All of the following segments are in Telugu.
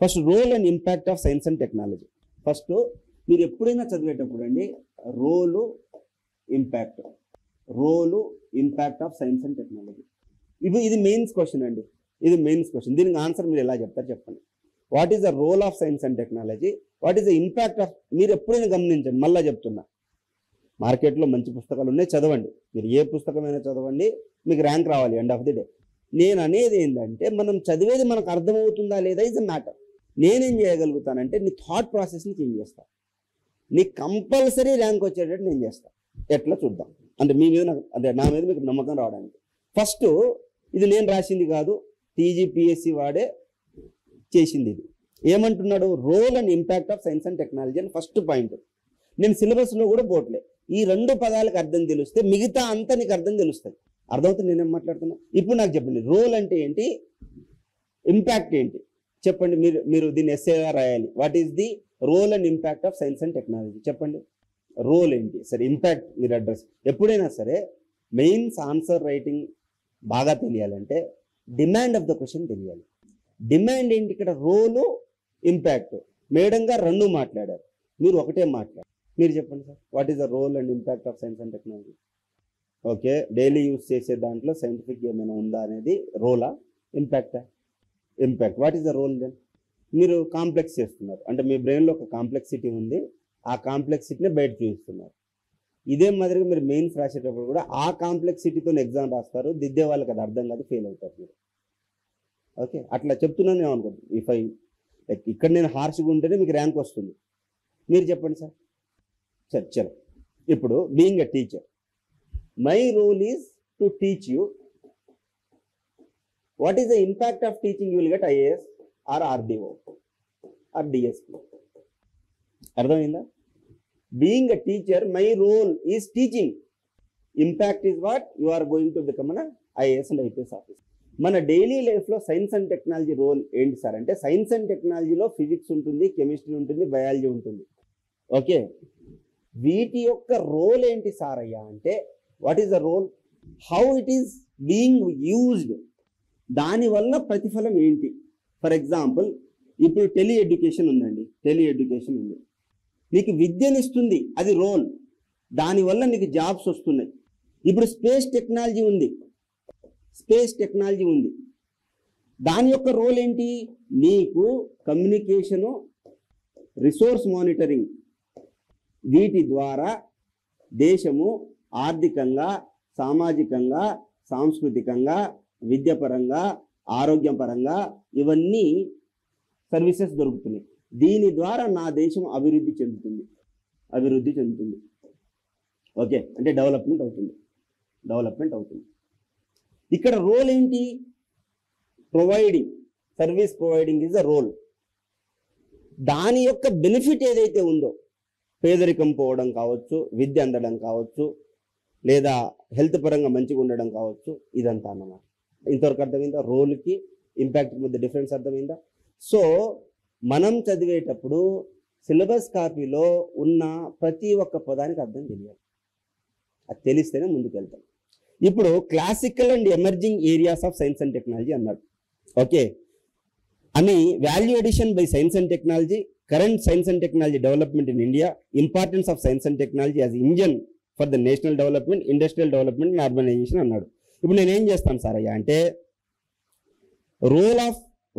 First role and impact of science and technology. First మీరు ఎప్పుడైనా చదివేటప్పుడు అండి role impact of science and technology, ఇది మెయిన్స్ క్వశ్చన్ అండి. ఇది మెయిన్స్ క్వశ్చన్. దీనికి ఆన్సర్ మీరు ఎలా చెప్తారు చెప్పండి. What is the role of science and technology, what is the impact of. మీరు ఎప్పుడైనా గమనించండి, మళ్ళీ చెప్తున్నా, మార్కెట్లో మంచి పుస్తకాలు ఉన్నాయి, చదవండి. మీరు ఏ పుస్తకమైనా చదవండి, మీకు ర్యాంక్ రావాలి ఎండ్ ఆఫ్ ది డే. నేను అనేది ఏంటంటే మనం చదివేది మనకు అర్థమవుతుందా లేదా ఇస్ అ మ్యాటర్. నేనేం చేయగలుగుతానంటే నీ థాట్ ప్రాసెస్ని చేంజ్ చేస్తాను, నీకు కంపల్సరీ ర్యాంక్ వచ్చేటట్టు నేను చేస్తాను. ఎట్లా చూద్దాం. అంటే మీ మీద అంటే నా మీద మీకు నమ్మకం రావడానికి. ఫస్ట్ ఇది నేను రాసింది కాదు, టీజీపీఎస్సీ వాడే చేసింది. ఇది ఏమంటున్నాడు, role and impact of science and technology అని ఫస్ట్ పాయింట్. నేను సిలబస్లో కూడా పోట్లే, ఈ రెండు పదాలకు అర్థం తెలిస్తే మిగతా అంతా నీకు అర్థం తెలుస్తుంది. అర్థమవుతుంది నేనేం మాట్లాడుతున్నా. ఇప్పుడు నాకు చెప్పండి, రోల్ అంటే ఏంటి, ఇంపాక్ట్ ఏంటి చెప్పండి. మీరు దీన్ని ఎస్ఏగా రాయాలి. What is the role and impact of science and technology చెప్పండి. రోల్ ఏంటి, సరే ఇంపాక్ట్ మీరు అడ్రస్. ఎప్పుడైనా సరే మెయిన్స్ ఆన్సర్ రైటింగ్ బాగా తెలియాలంటే డిమాండ్ ఆఫ్ ద క్వశ్చన్ తెలియాలి. డిమాండ్ ఏంటి ఇక్కడ, రోలు ఇంపాక్ట్. మేడం గారు రెండు మాట్లాడారు, మీరు ఒకటే మాట్లాడారు. మీరు చెప్పండి sir, what is the role and impact of science and technology. Okay, daily use చేసే దాంట్లో సైంటిఫిక్ ఏమైనా ఉందా అనేది రోలా ఇంపాక్టా? Impact. What is the role then? మీరు కాంప్లెక్స్ చేస్తున్నారు అంటే మీ బ్రెయిన్లో ఒక కాంప్లెక్సిటీ ఉంది, ఆ కాంప్లెక్సిటీని బయట చూపిస్తున్నారు. ఇదే మాదిరిగా మీరు మెయిన్స్ రాసేటప్పుడు కూడా ఆ కాంప్లెక్సిటీతో ఎగ్జామ్ రాస్తారు, దిద్దే వాళ్ళకి అది అర్థం కాదు, ఫెయిల్ అవుతారు మీరు. ఓకే, అట్లా చెప్తున్నాను ఏమనుకోండి. ఇఫ్ ఐ లైక్ ఇక్కడ నేను హార్ష్గా ఉంటేనే మీకు ర్యాంక్ వస్తుంది. మీరు చెప్పండి సార్. సరే చలో, ఇప్పుడు being a teacher, my role is to teach you. What is the impact of teaching? You will get IAS or RDO or DSP. అర్థమైందా? Being a teacher, my role is teaching. Impact is what? You are going to become an IAS and IPS officer. మన డైలీ లైఫ్లో సైన్స్ అండ్ టెక్నాలజీ రోల్ ఏంటి సార్ అంటే, సైన్స్ అండ్ టెక్నాలజీలో ఫిజిక్స్ ఉంటుంది, కెమిస్ట్రీ ఉంటుంది, బయాలజీ ఉంటుంది. ఓకే, వీటి యొక్క రోల్ ఏంటి సార్ అయ్యా అంటే, what is the role, how it is being used, దానివల్ల ప్రతిఫలం ఏంటి. ఫర్ ఎగ్జాంపుల్ ఇప్పుడు టెలి ఎడ్యుకేషన్ ఉందండి, టెలి ఎడ్యుకేషన్ ఉంది, నీకు విద్యనిస్తుంది, అది రోల్, దానివల్ల నీకు జాబ్స్ వస్తున్నాయి. ఇప్పుడు స్పేస్ టెక్నాలజీ ఉంది, దాని యొక్క రోల్ ఏంటి, నీకు కమ్యూనికేషను, రిసోర్స్ మానిటరింగ్, వీటి ద్వారా దేశము ఆర్థికంగా, సామాజికంగా, సాంస్కృతికంగా, విద్యాపరంగా, ఆరోగ్యపరంగా ఇవన్నీ సర్వీసెస్ దొరుకుతున్నాయి. దీని ద్వారా నా దేశం అభివృద్ధి చెందుతుంది. ఓకే, అంటే డెవలప్మెంట్ అవుతుంది. ఇక్కడ రోల్ ఏంటి, providing, service providing is a role. దాని యొక్క బెనిఫిట్ ఏదైతే ఉందో, పేదరికం పోవడం కావచ్చు, విద్య అందడం కావచ్చు, లేదా హెల్త్ పరంగా మంచిగా ఉండడం కావచ్చు, ఇదంతా అన్నమాట. ఇంతవరకు అర్థమైందా? రోల్కి ఇంపాక్ట్కి మధ్య డిఫరెన్స్ అర్థమైందా? సో మనం చదివేటప్పుడు సిలబస్ కాపీలో ఉన్న ప్రతి ఒక్క పదానికి అర్థం తెలియాలి, అది తెలిస్తేనే ముందుకు వెళ్తాం. ఇప్పుడు classical and emerging areas of science and technology అన్నాడు. ఓకే అని, value addition by science and technology, current science and technology development in India, importance of science and technology as engine for the national development, industrial development and urbanisation అన్నాడు. ఇప్పుడు నేనేం చేస్తాను సార్ అయ్యా అంటే,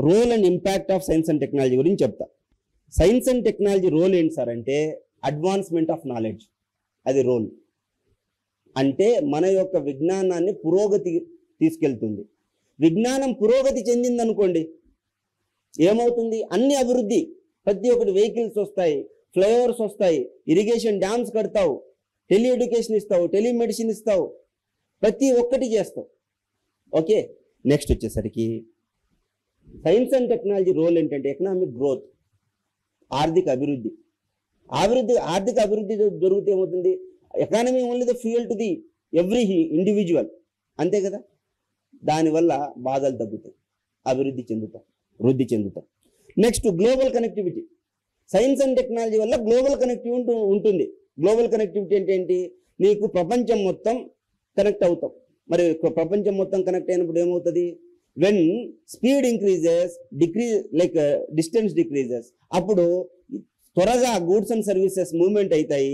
role and impact of science and technology గురించి చెప్తా. సైన్స్ అండ్ టెక్నాలజీ రోల్ ఏంటి సార్ అంటే, అడ్వాన్స్మెంట్ ఆఫ్ నాలెడ్జ్, అది రోల్. అంటే మన యొక్క విజ్ఞానాన్ని పురోగతి తీసుకెళ్తుంది. విజ్ఞానం పురోగతి చెందిందనుకోండి ఏమవుతుంది, అన్ని అభివృద్ధి, ప్రతి ఒక్కటి వెహికల్స్ వస్తాయి, ఫ్లైఓవర్స్ వస్తాయి, ఇరిగేషన్ డ్యామ్స్ కడతావు, టెలి ఎడ్యుకేషన్ ఇస్తావు, టెలిమెడిసిన్ ఇస్తావు, ప్రతి ఒక్కటి చేస్తావు. ఓకే, నెక్స్ట్ వచ్చేసరికి సైన్స్ అండ్ టెక్నాలజీ రోల్ ఏంటంటే, ఎకనామిక్ గ్రోత్, ఆర్థిక అభివృద్ధి దొరికితే ఏమవుతుంది, economy only the fuel to the every individual, అంతే కదా. దానివల్ల బాధలు తగ్గుతాయి, వృద్ధి చెందుతాం. Next global connectivity, science and technology వల్ల గ్లోబల్ కనెక్టివిటీ ఉంటుంది. గ్లోబల్ కనెక్టివిటీ అంటే ఏంటి, నీకు ప్రపంచం మొత్తం కనెక్ట్ అవుతాం. మరి ప్రపంచం మొత్తం కనెక్ట్ అయినప్పుడు ఏమవుతుంది, when speed increases distance decreases, అప్పుడు త్వరగా గూడ్స్ అండ్ సర్వీసెస్ మూవ్మెంట్ అవుతాయి,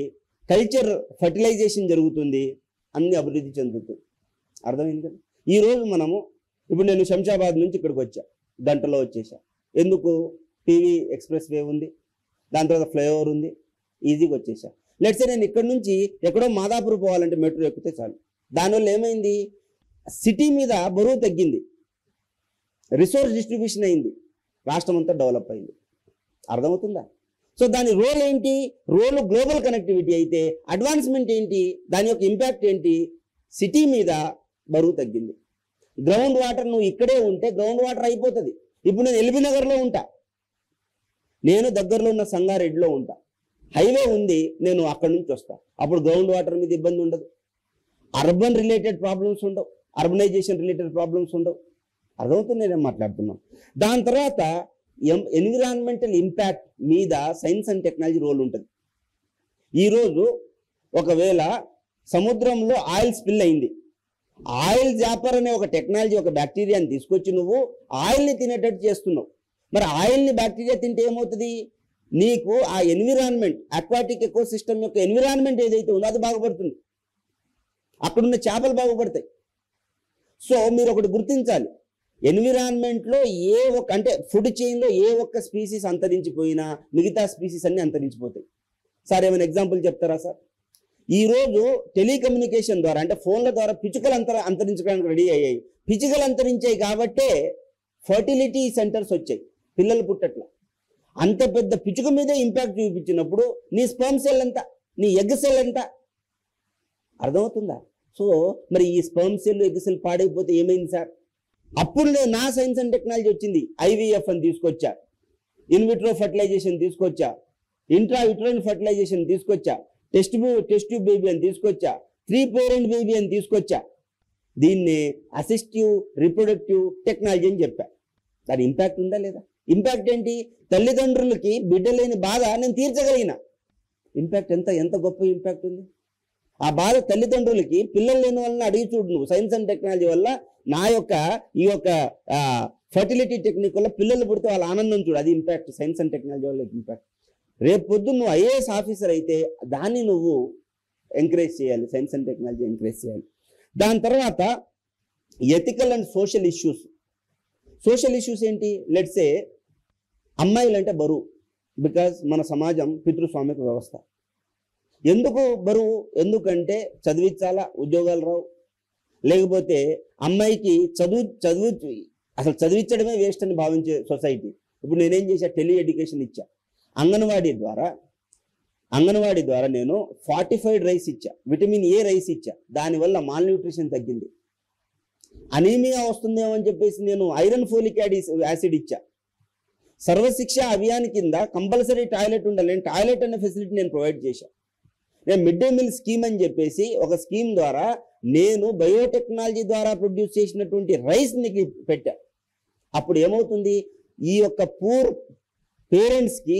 కల్చర్ ఫర్టిలైజేషన్ జరుగుతుంది, అన్ని అభివృద్ధి చెందుతుంది. అర్థమైంది కదా. ఈరోజు మనము ఇప్పుడు నేను శంషాబాద్ నుంచి ఇక్కడికి వచ్చా, గంటలో వచ్చేసా. ఎందుకు? టీవీ ఎక్స్ప్రెస్ వే ఉంది, దాని తర్వాత ఫ్లైఓవర్ ఉంది, ఈజీగా వచ్చేసా. లెట్స్ నేను ఇక్కడ నుంచి ఎక్కడో మాదాపూర్ పోవాలంటే మెట్రో ఎక్కితే చాలు. దానివల్ల ఏమైంది? సిటీ మీద బరువు తగ్గింది, రిసోర్స్ డిస్ట్రిబ్యూషన్ అయింది, రాష్ట్రం అంతా డెవలప్ అయింది. అర్థమవుతుందా? సో దాని రోల్ ఏంటి? రోల్ గ్లోబల్ కనెక్టివిటీ అయితే అడ్వాన్స్మెంట్ ఏంటి? దాని యొక్క ఇంపాక్ట్ ఏంటి? సిటీ మీద బరువు తగ్గింది. గ్రౌండ్ వాటర్ నువ్వు ఇక్కడే ఉంటే గ్రౌండ్ వాటర్ అయిపోతుంది. ఇప్పుడు నేను ఎల్బీ నగర్లో ఉంటా, నేను దగ్గరలో ఉన్న సంగారెడ్డిలో ఉంటా, హైవే ఉంది, నేను అక్కడి నుంచి వస్తా. అప్పుడు గ్రౌండ్ వాటర్ మీద ఇబ్బంది ఉండదు, అర్బన్ రిలేటెడ్ ప్రాబ్లమ్స్ ఉండవు, అర్బనైజేషన్ రిలేటెడ్ ప్రాబ్లమ్స్ ఉండవు. అర్థమవుతుంది నేనేం మాట్లాడుతున్నాను. దాని తర్వాత ఎన్విరాన్మెంటల్ ఇంపాక్ట్ మీద సైన్స్ అండ్ టెక్నాలజీ రోల్ ఉంటుంది. ఈరోజు ఒకవేళ సముద్రంలో ఆయిల్ స్పిల్ అయింది, ఆయిల్ జాపర్ అనే ఒక టెక్నాలజీ, ఒక బ్యాక్టీరియాని తీసుకొచ్చి నువ్వు ఆయిల్ని తినేటట్టు చేస్తున్నావు. మరి ఆయిల్ని బ్యాక్టీరియా తింటే ఏమవుతుంది? నీకు ఆ ఎన్విరాన్మెంట్, అక్వాటిక్ ఎకో సిస్టమ్ యొక్క ఎన్విరాన్మెంట్ ఏదైతే ఉందో అది బాగుపడుతుంది, అక్కడున్న చేపలు బాగుపడతాయి. సో మీరు ఒకటి గుర్తించాలి, ఎన్విరాన్మెంట్లో ఏ ఒక్క అంటే ఫుడ్ చైన్లో ఏ ఒక్క స్పీసీస్ అంతరించిపోయినా మిగతా స్పీసీస్ అన్ని అంతరించిపోతాయి. సార్ ఏమైనా ఎగ్జాంపుల్ చెప్తారా సార్? ఈరోజు టెలికమ్యూనికేషన్ ద్వారా అంటే ఫోన్ల ద్వారా పిచ్చుకలు అంతరించడానికి రెడీ అయ్యాయి. పిచ్చుకలు అంతరించాయి కాబట్టే ఫర్టిలిటీ సెంటర్స్ వచ్చాయి, పిల్లలు పుట్టట్ల. అంత పెద్ద పిచ్చుక మీదే ఇంపాక్ట్ చూపించినప్పుడు నీ స్పర్మ్ సెల్ ఎంత, నీ ఎగ్ సెల్ ఎంత? అర్థమవుతుందా? సో మరి ఈ స్పర్మ్ సెల్ ఎగ్ సెల్ పాడైపోతే ఏమైంది సార్? అప్పుడు నా సైన్స్ అండ్ టెక్నాలజీ వచ్చింది. ఐవీఎఫ్ అని తీసుకొచ్చా, ఇన్విట్రో ఫర్టిలైజేషన్ తీసుకొచ్చా, ఇంట్రా యుటరైన్ ఫర్టిలైజేషన్ తీసుకొచ్చా, టెస్ట్ ట్యూబ్ బేబీ అని తీసుకొచ్చా, 3 పేరెంట్ బేబీ అని తీసుకొచ్చా. దీన్ని అసిస్టివ్ రిప్రొడక్టివ్ టెక్నాలజీ అని చెప్పా. దాని ఇంపాక్ట్ ఉందా లేదా? ఇంపాక్ట్ ఏంటి? తల్లిదండ్రులకి బిడ్డ లేని బాధ నేను తీర్చగలిగిన. ఇంపాక్ట్ ఎంత గొప్ప ఇంపాక్ట్ ఉంది. ఆ బాధ తల్లిదండ్రులకి పిల్లలు లేని వాళ్ళని అడిగి చూడు నువ్వు. సైన్స్ అండ్ టెక్నాలజీ వల్ల నా యొక్క ఈ యొక్క ఫర్టిలిటీ టెక్నిక్ వల్ల పిల్లలు పుడితే వాళ్ళ ఆనందం చూడు, అది ఇంపాక్ట్. సైన్స్ అండ్ టెక్నాలజీ వల్ల ఇంపాక్ట్. రేపు పొద్దున్న నువ్వు ఐఏఎస్ ఆఫీసర్ అయితే దాన్ని నువ్వు ఎంకరేజ్ చేయాలి, సైన్స్ అండ్ టెక్నాలజీ ఎంకరేజ్ చేయాలి. దాని తర్వాత ethical and social issues. Social issues ఏంటి? లెట్స్ సే అమ్మాయిలు అంటే బరువు, బికాజ్ మన సమాజం పితృస్వామిక వ్యవస్థ. ఎందుకు బరువు? ఎందుకంటే చదివించాలా, ఉద్యోగాలు రావు, లేకపోతే అమ్మాయికి అసలు చదివించడమే వేస్ట్ అని భావించే సొసైటీ. ఇప్పుడు నేనేం చేశా? టెలి ఎడ్యుకేషన్ ఇచ్చా, అంగన్వాడీ ద్వారా నేను ఫార్టిఫైడ్ రైస్ ఇచ్చా, విటమిన్ ఏ రైస్ ఇచ్చా. దానివల్ల మాల్ న్యూట్రిషన్ తగ్గింది. అనీమియా వస్తుందేమో అని చెప్పేసి నేను ఐరన్ ఫోలిక్ యాసిడ్ ఇచ్చా. సర్వశిక్ష అభియాన్ కింద కంపల్సరీ టాయిలెట్ ఉండాలి, నేను టాయిలెట్ అనే ఫెసిలిటీ నేను ప్రొవైడ్ చేశా. నేను మిడ్ డే మీల్ స్కీమ్ అని చెప్పేసి ఒక స్కీమ్ ద్వారా నేను బయోటెక్నాలజీ ద్వారా ప్రొడ్యూస్ చేసినటువంటి రైస్ని పెట్టా. అప్పుడు ఏమవుతుంది? ఈ యొక్క పూర్ పేరెంట్స్కి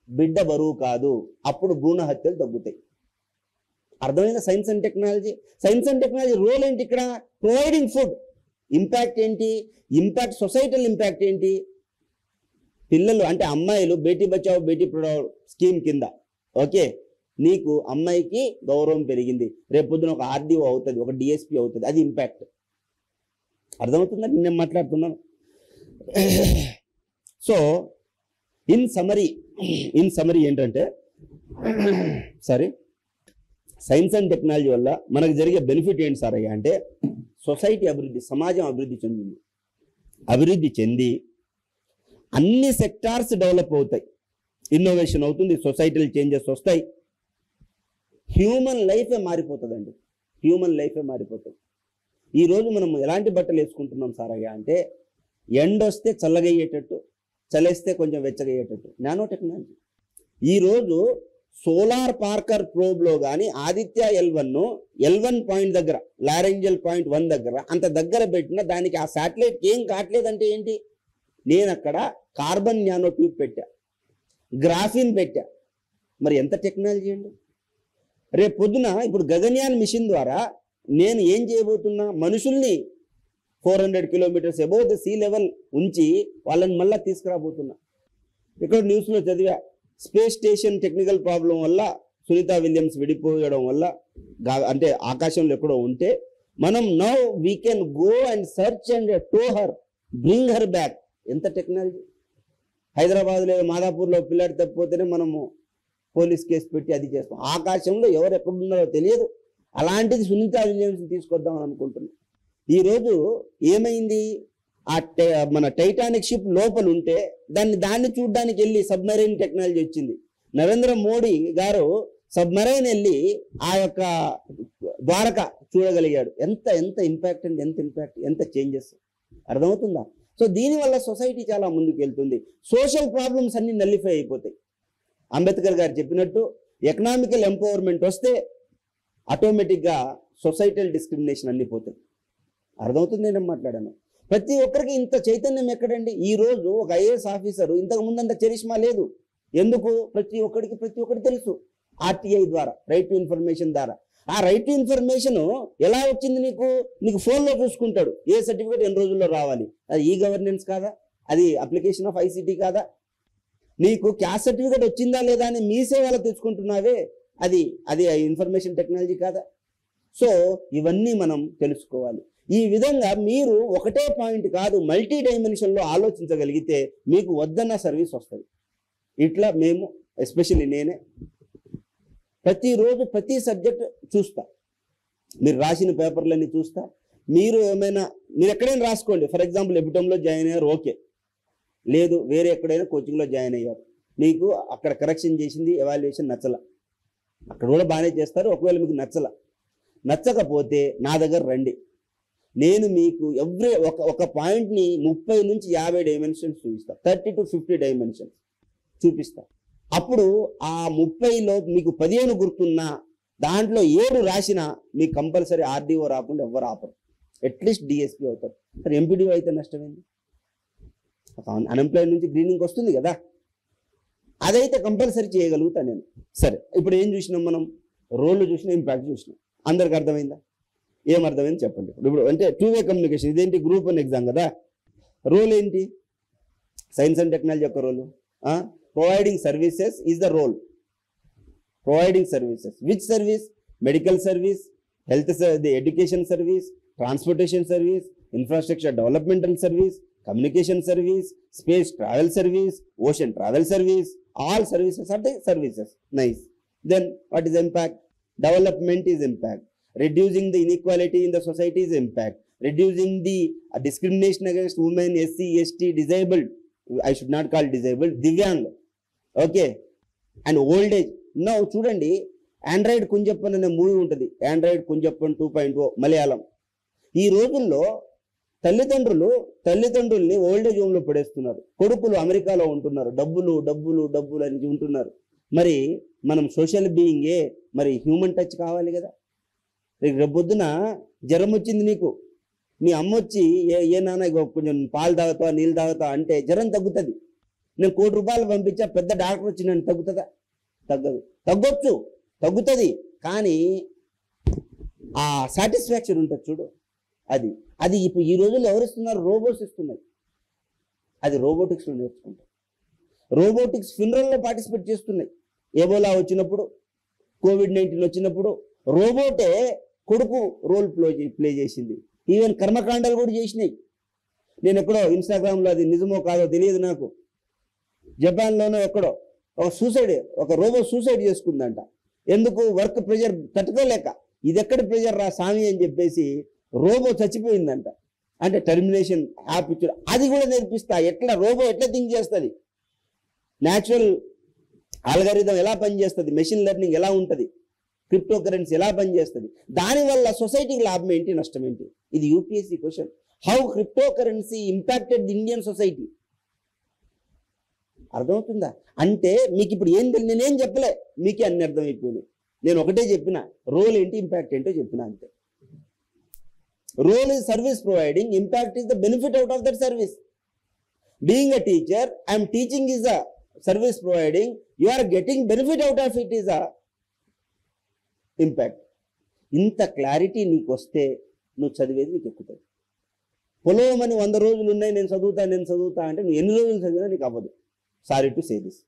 బిడ్డ బరువు కాదు, అప్పుడు భ్రూణ హత్యలు తగ్గుతాయి. అర్థమైందా? Science and technology. Science and technology role ఏంటి ఇక్కడ? Providing food. ఇంపాక్ట్ ఏంటి? ఇంపాక్ట్ సొసైటల్ ఇంపాక్ట్ ఏంటి? పిల్లలు అంటే అమ్మాయిలు బేటీ బచావో బేటీ పడావో స్కీమ్ కింద ఓకే, నీకు అమ్మాయికి గౌరవం పెరిగింది, రేపు పొద్దున ఒక ఆర్డీఓ అవుతుంది, ఒక డిఎస్పీ అవుతుంది, అది ఇంపాక్ట్. అర్థమవుతుందని నేను మాట్లాడుతున్నాను. సో ఇన్ సమరీ ఏంటంటే సైన్స్ అండ్ టెక్నాలజీ వల్ల మనకు జరిగే బెనిఫిట్ ఏంటి సార్ అయ్యా అంటే, సొసైటీ అభివృద్ధి, సమాజం అభివృద్ధి చెంది అన్ని సెక్టార్స్ డెవలప్ అవుతాయి, ఇన్నోవేషన్ అవుతుంది, సొసైటల్ చేంజెస్ వస్తాయి, హ్యూమన్ లైఫే మారిపోతుందండి. ఈరోజు మనం ఎలాంటి బట్టలు వేసుకుంటున్నాం సార్ అయ్యా అంటే, ఎండొస్తే చల్లగయ్యేటట్టు, చలేస్తే కొంచెం వెచ్చగయ్యేటట్టు నానో టెక్నాలజీ. ఈరోజు సోలార్ పార్కర్ ప్రోబ్లో కానీ ఆదిత్య L1 పాయింట్ దగ్గర, లారెంజల్ పాయింట్ 1 దగ్గర అంత దగ్గర పెట్టిన దానికి ఆ శాటిలైట్కి ఏం కావట్లేదంటే ఏంటి? నేను అక్కడ కార్బన్ నానో ట్యూబ్ పెట్టా, గ్రాఫిన్ పెట్టా. మరి ఎంత టెక్నాలజీ అండి. రేపు పొద్దున ఇప్పుడు గగన్యాన్ మిషన్ ద్వారా నేను ఏం చేయబోతున్నా? మనుషుల్ని 400 kilometres above the sea level ఉంచి వాళ్ళని మళ్ళీ తీసుకురాబోతున్నా. ఇక్కడ న్యూస్లో చదివా, స్పేస్ స్టేషన్ టెక్నికల్ ప్రాబ్లం వల్ల సునీత విలియమ్స్ విడిపోయడం వల్ల అంటే ఆకాశంలో ఎక్కడో ఉంటే మనం now we can go and search and tow her, bring her back. ఎంత టెక్నాలజీ! హైదరాబాద్లో మాదాపూర్లో పిల్లాడి తప్పిపోతేనే మనము పోలీస్ కేసు పెట్టి అది చేస్తాం. ఆకాశంలో ఎవరు ఎక్కడున్నారో తెలియదు. అలాంటిది సునీత విలియమ్స్ తీసుకొద్దామని అనుకుంటున్నాం. ఈరోజు ఏమైంది, మన టైటానిక్ షిప్ లోపల ఉంటే దాన్ని చూడడానికి వెళ్ళి సబ్మెరైన్ టెక్నాలజీ వచ్చింది. నరేంద్ర మోడీ గారు సబ్మెరైన్ వెళ్ళి ఆ యొక్క ద్వారక చూడగలిగాడు. ఎంత ఎంత ఇంపాక్ట్ అండి, ఎంత ఇంపాక్ట్, ఎంత చేంజెస్ అర్థమవుతుందా? సో దీనివల్ల సొసైటీ చాలా ముందుకు వెళ్తుంది. సోషల్ ప్రాబ్లమ్స్ అన్ని నల్లిఫై అయిపోతాయి. అంబేద్కర్ గారు చెప్పినట్టు ఎకనామికల్ ఎంపవర్మెంట్ వస్తే ఆటోమేటిక్గా సొసైటల్ డిస్క్రిమినేషన్ అన్ని పోతాయి. అర్థమవుతుంది నేను మాట్లాడాను. ప్రతి ఒక్కరికి ఇంత చైతన్యం ఎక్కడండి? ఈరోజు ఒక ఐఏఎస్ ఆఫీసరు ఇంతకు ముందు అంత చరిష్మా లేదు. ఎందుకు? ప్రతి ఒక్కరికి తెలుసు. ఆర్టీఐ ద్వారా, రైట్ టు ఇన్ఫర్మేషన్ ద్వారా. ఆ రైట్ టు ఇన్ఫర్మేషన్ ఎలా వచ్చింది? నీకు ఫోన్లో చూసుకుంటాడు. ఏ సర్టిఫికేట్ ఎన్ని రోజుల్లో రావాలి? అది ఈ గవర్నెన్స్ కాదా? అది అప్లికేషన్ ఆఫ్ ఐసిటీ కాదా? నీకు క్యాస్ట్ సర్టిఫికేట్ వచ్చిందా లేదా అని మీ సేవలో తెచ్చుకుంటున్నావే, అది ఇన్ఫర్మేషన్ టెక్నాలజీ కాదా? సో ఇవన్నీ మనం తెలుసుకోవాలి. ఈ విధంగా మీరు ఒకటే పాయింట్ కాదు, మల్టీ డైమెన్షన్లో ఆలోచించగలిగితే మీకు వద్దన్న సర్వీస్ వస్తుంది. ఇట్లా మేము ఎస్పెషల్లీ నేనే ప్రతిరోజు ప్రతి సబ్జెక్ట్ చూస్తా. మీరు రాసిన పేపర్లన్నీ చూస్తా. మీరు ఎక్కడైనా రాసుకోండి. ఫర్ ఎగ్జాంపుల్ ఎబిటంలో జాయిన్ అయ్యారు, ఓకే. లేదు వేరే ఎక్కడైనా కోచింగ్లో జాయిన్ అయ్యారు, మీకు అక్కడ కరెక్షన్ చేసింది ఎవాల్యుయేషన్ నచ్చల, అక్కడ కూడా బాగానే చేస్తారు. ఒకవేళ మీకు నచ్చకపోతే నా దగ్గర రండి. నేను మీకు ఒక పాయింట్ని 30 నుంచి 50 డైమెన్షన్స్ చూపిస్తా. 30 to 50 డైమెన్షన్స్ చూపిస్తా. అప్పుడు ఆ 30లో మీకు 15 గుర్తున్నా దాంట్లో 7 రాసినా మీకు కంపల్సరీ ఆర్డీఓ రాకుండా ఎవ్వరు ఆపరు. అట్లీస్ట్ డిఎస్పీ అవుతారు. సరే ఎంపీడీఓ అయితే నష్టమైంది. అన్ఎంప్లాయిడ్ నుంచి గ్రీనింగ్ వస్తుంది కదా, అదైతే కంపల్సరీ చేయగలుగుతా నేను. సరే ఇప్పుడు ఏం చూసినాం మనం? రోల్ చూసినా, ఇంపాక్ట్ చూసినాం. అందరికి అర్థమైందా? ఏమర్థమైంది చెప్పండి. ఇప్పుడు అంటే 2-way కమ్యూనికేషన్, ఇదేంటి? గ్రూప్ 1 ఎగ్జామ్ కదా. రోల్ ఏంటి? సైన్స్ అండ్ టెక్నాలజీ యొక్క role providing services is the role. Providing services. Which service? Medical service, health, the education service, transportation service, infrastructure developmental service, communication service, space travel service, ocean travel service. All services are the services. Nice. Then what is impact? Development is impact. Reducing the inequality in the society is impact. Reducing the discrimination against women, SC, ST, disabled. I should not call disabled, Divyang. Okay. And old age. Now చూడండి, ఆండ్రాయిడ్ కుంజప్పన్ అనే మూవీ ఉంటుంది. ఆండ్రాయిడ్ కుంజప్పన్ 2.0 మలయాళం. ఈ రోజుల్లో తల్లిదండ్రుల్ని ఓల్డ్ ఏజ్ హోమ్లో పడేస్తున్నారు. కొడుకులు అమెరికాలో ఉంటున్నారు. డబ్బులు అని ఉంటున్నారు. మరి మనం సోషల్ బీయింగే, మరి హ్యూమన్ టచ్ కావాలి కదా. రేపొద్దున జ్వరం వచ్చింది నీకు, మీ అమ్మ వచ్చి ఏ నాన్న కొంచెం పాలు తాగుతావా, నీళ్ళు తాగుతావా అంటే జ్వరం తగ్గుతుంది. నేను ₹1 కోటి పంపించా, పెద్ద డాక్టర్ వచ్చి నన్ను తగ్గుతుందా? తగ్గొచ్చు, తగ్గుతుంది. కానీ ఆ సాటిస్ఫాక్షన్ ఉంటుంది చూడు, అది ఇప్పుడు ఈ రోజుల్లో ఎవరు ఇస్తున్నారు? రోబోట్స్ ఇస్తున్నాయి. అది రోబోటిక్స్లో నేర్చుకుంటారు. రోబోటిక్స్ ఫినరల్లో పార్టిసిపేట్ చేస్తున్నాయి. ఎబోలా వచ్చినప్పుడు, COVID-19 వచ్చినప్పుడు రోబోటే కొడుకు రోల్ ప్లే చేసింది. ఈవెన్ కర్మకాండాలు కూడా చేసినాయి. నేను ఎక్కడో ఇన్స్టాగ్రామ్లో, అది నిజమో కాదో తెలియదు నాకు, జపాన్లోనో ఎక్కడో ఒక రోబో సూసైడ్ చేసుకుందంట. ఎందుకు? వర్క్ ప్రెషర్ తట్టుకోలేక. ఇది ఎక్కడ ప్రెషర్ రా స్వామి అని చెప్పేసి రోబో చచ్చిపోయిందంట. అంటే టర్మినేషన్ యాప్ ఇచ్చారు. అది కూడా నేర్పిస్తా, రోబో ఎట్లా థింక్ చేస్తుంది, న్యాచురల్ ఆల్గారిథం ఎలా పనిచేస్తుంది, మెషిన్ లెర్నింగ్ ఎలా ఉంటుంది, క్రిప్టో కరెన్సీ ఎలా పనిచేస్తుంది, దానివల్ల సొసైటీకి లాభం ఏంటి, నష్టం ఏంటి? ఇది UPSC question. How crypto currency impacted the Indian society. అర్థమవుతుందా? అంటే మీకు ఇప్పుడు నేనేం చెప్పలే, మీకే అన్ని అర్థమైపోయింది. నేను ఒకటే చెప్పిన, రోల్ ఏంటి, ఇంపాక్ట్ ఏంటో చెప్పిన, అంతే. Role is service providing, impact is the benefit out of that service. Being a teacher, I am teaching is a service providing, you are getting benefit out of it is a impact. ఇంత క్లారిటీ నీకు వస్తే నువ్వు చదివేది నీకు ఎక్కుతుంది. పొలోమని 100 రోజులు ఉన్నాయి, నేను చదువుతా అంటే నువ్వు ఎన్ని రోజులు చదివినా నీకు అవ్వదు. Sorry to say this,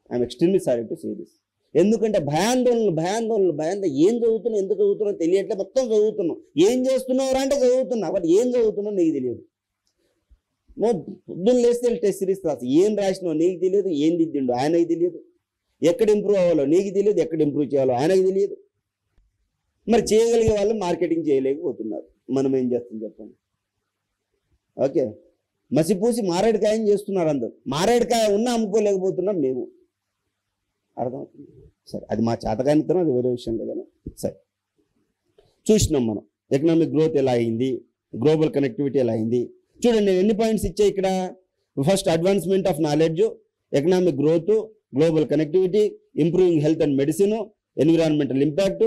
I'm extremely sorry to say this. ఎందుకంటే భయాందోళన ఏం చదువుతున్నావు, ఎంత చదువుతున్నావు తెలియట్లే, మొత్తం చదువుతున్నావు. ఏం చేస్తున్నావు అంటే చదువుతున్నావు, బట్ ఏం చదువుతున్నావు నీకు తెలియదు. పొద్దున్న లేస్తే టెస్ట్ సిరీస్ రాసి ఏం రాసినావు నీకు తెలియదు, ఏం దిద్దిండు ఆయనకి తెలియదు, ఎక్కడ ఇంప్రూవ్ అవ్వాలో నీకు తెలియదు, ఎక్కడ ఇంప్రూవ్ చేయాలో ఆయనకి తెలియదు. మరి చేయగలిగే వాళ్ళు మార్కెటింగ్ చేయలేకపోతున్నారు. మనం ఏం చేస్తాం చెప్పండి? ఓకే, మసిపూసి మారేడుకాయని చేస్తున్నారు అందరు. మారేడుకాయ ఉన్నా అమ్ముకోలేకపోతున్నాం మేము. అర్థమవుతుంది? సరే, అది మా చేతకానితనం, అది వేరే విషయం కదా. సరే, చూసినాం మనం ఎకనామిక్ గ్రోత్ ఎలా అయింది, గ్లోబల్ కనెక్టివిటీ ఎలా అయింది. చూడండి, నేను ఎన్ని పాయింట్స్ ఇచ్చా ఇక్కడ. First advancement of knowledge, economic growth, global connectivity, improving health and medicine, environmental impact,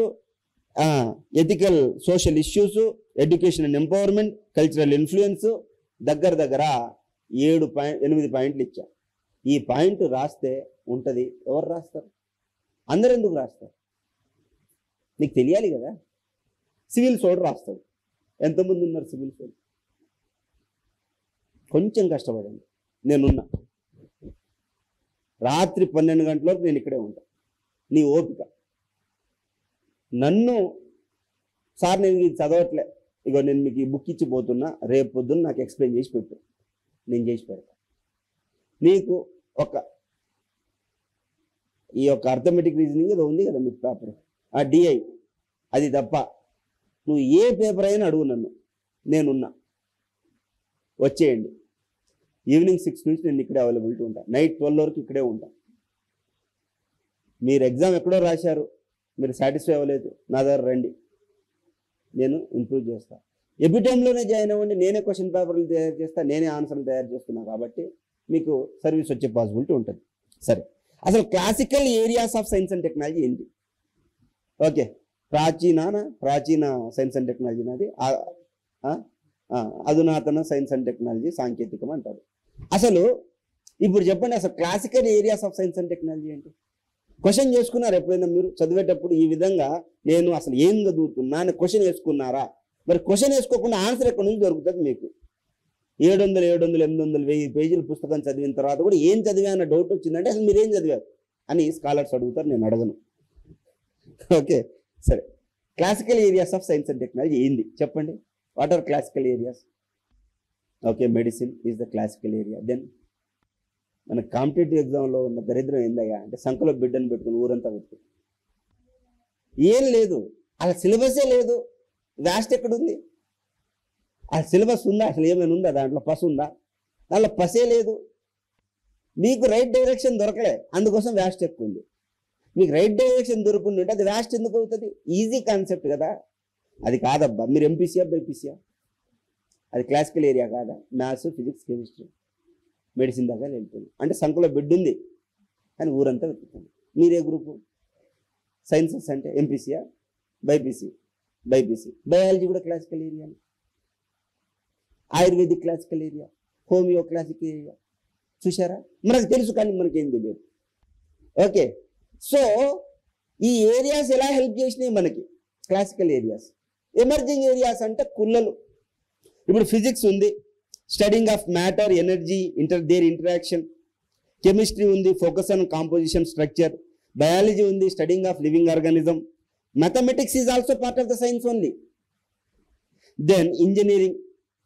ethical social issues, education and empowerment, cultural influence. దగ్గర 8 పాయింట్లు ఇచ్చా. ఈ పాయింట్ రాస్తే ఉంటుంది. ఎవరు రాస్తారు? అందరు ఎందుకు రాస్తారు? నీకు తెలియాలి కదా. సివిల్ సోడ్ రాస్తాడు. ఎంతమంది ఉన్నారు సివిల్ సోడ్? కొంచెం కష్టపడండి. నేనున్నా, రాత్రి 12 గంటల వరకు నేను ఇక్కడే ఉంటా. నీ ఓపిక. నన్ను సార్ నేను ఇది చదవట్లే, ఇగో నేను మీకు ఈ బుక్ ఇచ్చిపోతున్నా, రేపు పొద్దున్న నాకు ఎక్స్ప్లెయిన్ చేసి పెట్టు, నేను చేసి పెడతా. నీకు ఈ యొక్క అర్థమెటిక్ రీజనింగ్ ఏదో ఉంది కదా మీకు పేపర్, ఆ డిఐ, అది తప్ప నువ్వు ఏ పేపర్ అయినా అడుగు నన్ను, నేనున్నా. వచ్చేయండి. ఈవినింగ్ 6 నుంచి నేను ఇక్కడే అవైలబిలిటీ ఉంటా. నైట్ 12 వరకు ఇక్కడే ఉంటా. మీరు ఎగ్జామ్ ఎక్కడో రాశారు, మీరు సాటిస్ఫై అవ్వలేదు, నా దగ్గర రండి, నేను ఇంప్రూవ్ చేస్తా. ఎబిటైమ్లోనే జాయిన్ అవ్వండి, నేనే క్వశ్చన్ పేపర్లు తయారు చేస్తా, నేనే ఆన్సర్లు తయారు చేస్తున్నా. కాబట్టి మీకు సర్వీస్ వచ్చే పాసిబిలిటీ ఉంటుంది. సరే, అసలు classical areas of science and technology ఏంటి? ఓకే, ప్రాచీన సైన్స్ అండ్ టెక్నాలజీ నాది, అధునాతన సైన్స్ అండ్ టెక్నాలజీ, సాంకేతికం అంటారు. అసలు ఇప్పుడు చెప్పండి, అసలు classical areas of science and technology ఏంటి? క్వశ్చన్ చేసుకున్నారు ఎప్పుడైనా మీరు చదివేటప్పుడు? ఈ విధంగా నేను అసలు ఏం చదువుతున్నా అని క్వశ్చన్ వేసుకున్నారా? మరి క్వశ్చన్ వేసుకోకుండా ఆన్సర్ ఎక్కడి నుంచి దొరుకుతుంది మీకు? 700, 800, 1000 పేజీల పుస్తకం చదివిన తర్వాత కూడా ఏం చదివా అన్న డౌట్ వచ్చిందంటే అసలు మీరు ఏం చదివారు అని స్కాలర్స్ అడుగుతారు, నేను అడగను. ఓకే, సరే, classical areas of science and technology ఏంది చెప్పండి? What are classical areas? Okay, medicine is the classical area. Then మన కాంపిటేటివ్ ఎగ్జామ్లో ఉన్న దరిద్రం ఏందయ్యా అంటే సంఖలో బిడ్డను పెట్టుకుని ఊరంతా పెట్టుకుని ఏం లేదు, అసలు సిలబసే లేదు. వ్యాస్ట్ ఎక్కడుంది? ఆ సిలబస్ ఉందా? అసలు ఏమైనా ఉందా దాంట్లో? పసు ఉందా? దాంట్లో పసే లేదు. మీకు రైట్ డైరెక్షన్ దొరకలే, అందుకోసం వ్యాస్ట్ ఎక్కువ ఉంది. మీకు రైట్ డైరెక్షన్ దొరుకుంటుంటే అది వ్యాస్ట్ ఎందుకు అవుతుంది? ఈజీ కాన్సెప్ట్ కదా. అది కాదబ్బా. మీరు ఎంపీసీయా బైపీసీయా? అది క్లాసికల్ ఏరియా కాదా? మ్యాథ్స్, ఫిజిక్స్, కెమిస్ట్రీ, మెడిసిన్ దాకా వెళ్తుంది. అంటే సంఖ్యలో బిడ్డ ఉంది కానీ ఊరంతా వెతుకుతుంది. మీరే గ్రూపు? సైన్సెస్ అంటే ఎంపీసీయా బైపీసీ? బయాలజీ కూడా classical area, ayurvedic classical area, homeo classical area. చూసారా? మనకు తెలుసు కానీ మనకేం తెలియదు. ఓకే, సో ఈ ఏరియాస్ ఎలా హెల్ప్ చేసినాయి మనకి? Classical areas. ఎమర్జింగ్ ఏరియాస్ అంటే కుల్లలు. ఇప్పుడు ఫిజిక్స్ ఉంది, studying of matter, energy, their interaction. Chemistry ఉంది, focus on composition, structure. Biology ఉంది, studying of living organism. Mathematics is also part of the science only. Then engineering,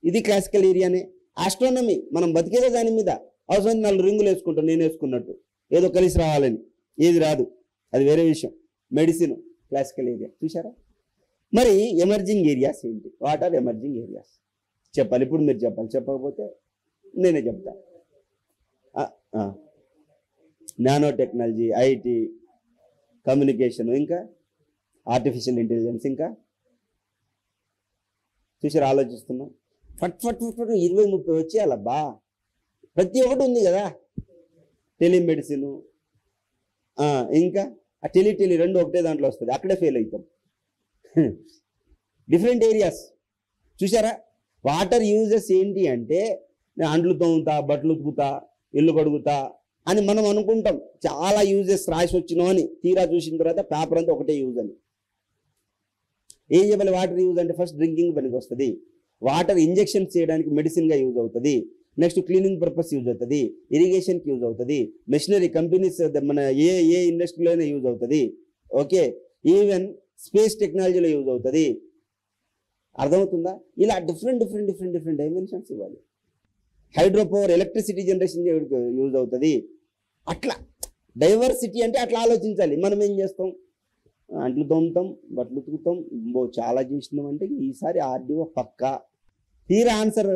ఇది క్లాసికల్ ఏరియానే. ఆస్ట్రానమీ, మనం బతికేదే దాని మీద. అవసరం 4 రింగులు వేసుకుంటాం, నేను వేసుకున్నట్టు, ఏదో కలిసి రావాలని. ఏది రాదు, అది వేరే విషయం. Medicine classical area. చూసారా? మరి ఎమర్జింగ్ ఏరియాస్ ఏంటి? What are emerging areas? చెప్పాలి, ఇప్పుడు మీరు చెప్పాలి, చెప్పకపోతే నేనే చెప్తా. నానో టెక్నాలజీ, ఐటీ, కమ్యూనికేషన్, ఇంకా ఆర్టిఫిషియల్ ఇంటెలిజెన్స్. ఇంకా చూసారు? ఆలోచిస్తున్నాం. ఫట్ 20-30 వచ్చేయాలబ్బా. ప్రతి ఒక్కటి ఉంది కదా. టెలిమెడిసిన్, ఇంకా ఆ టెలి 2 ఒకటే దాంట్లో వస్తుంది, అక్కడే ఫెయిల్ అవుతాం. Different areas. చూసారా? వాటర్ యూజెస్ ఏంటి అంటే నేను అంట్లు తోముతా, బట్టలు ఉతుకుతా, ఇల్లు కడుగుతా అని మనం అనుకుంటాం. చాలా యూజెస్ రాసి వచ్చినాం అని. తీరా చూసిన తర్వాత పేపర్ అంతా ఒకటే యూజ్ అని. ఏం చెప్పాలి? వాటర్ యూజ్ అంటే ఫస్ట్ డ్రింకింగ్ పనికి వస్తుంది. వాటర్ ఇంజెక్షన్ చేయడానికి మెడిసిన్గా యూజ్ అవుతుంది. నెక్స్ట్ క్లీనింగ్ పర్పస్ యూజ్ అవుతుంది, ఇరిగేషన్కి యూజ్ అవుతుంది, మెషినరీ కంపెనీస్ మన ఏ ఇండస్ట్రీలోనే యూజ్ అవుతుంది. ఓకే, ఈవెన్ స్పేస్ టెక్నాలజీలో యూజ్ అవుతుంది. అర్థమవుతుందా? ఇలా డిఫరెంట్ డైమెన్షన్స్ ఇవ్వాలి. Hydro power electricity generation use అవుతుంది. అట్లా డైవర్సిటీ అంటే అట్లా ఆలోచించాలి. మనం ఏం చేస్తాం, అంట్లు తోముతాం, బట్టలు ఉతుకుతాం, చాలా చేసినాం అంటే ఈసారి ఆర్డీఓ పక్కా. తీరా ఆన్సర్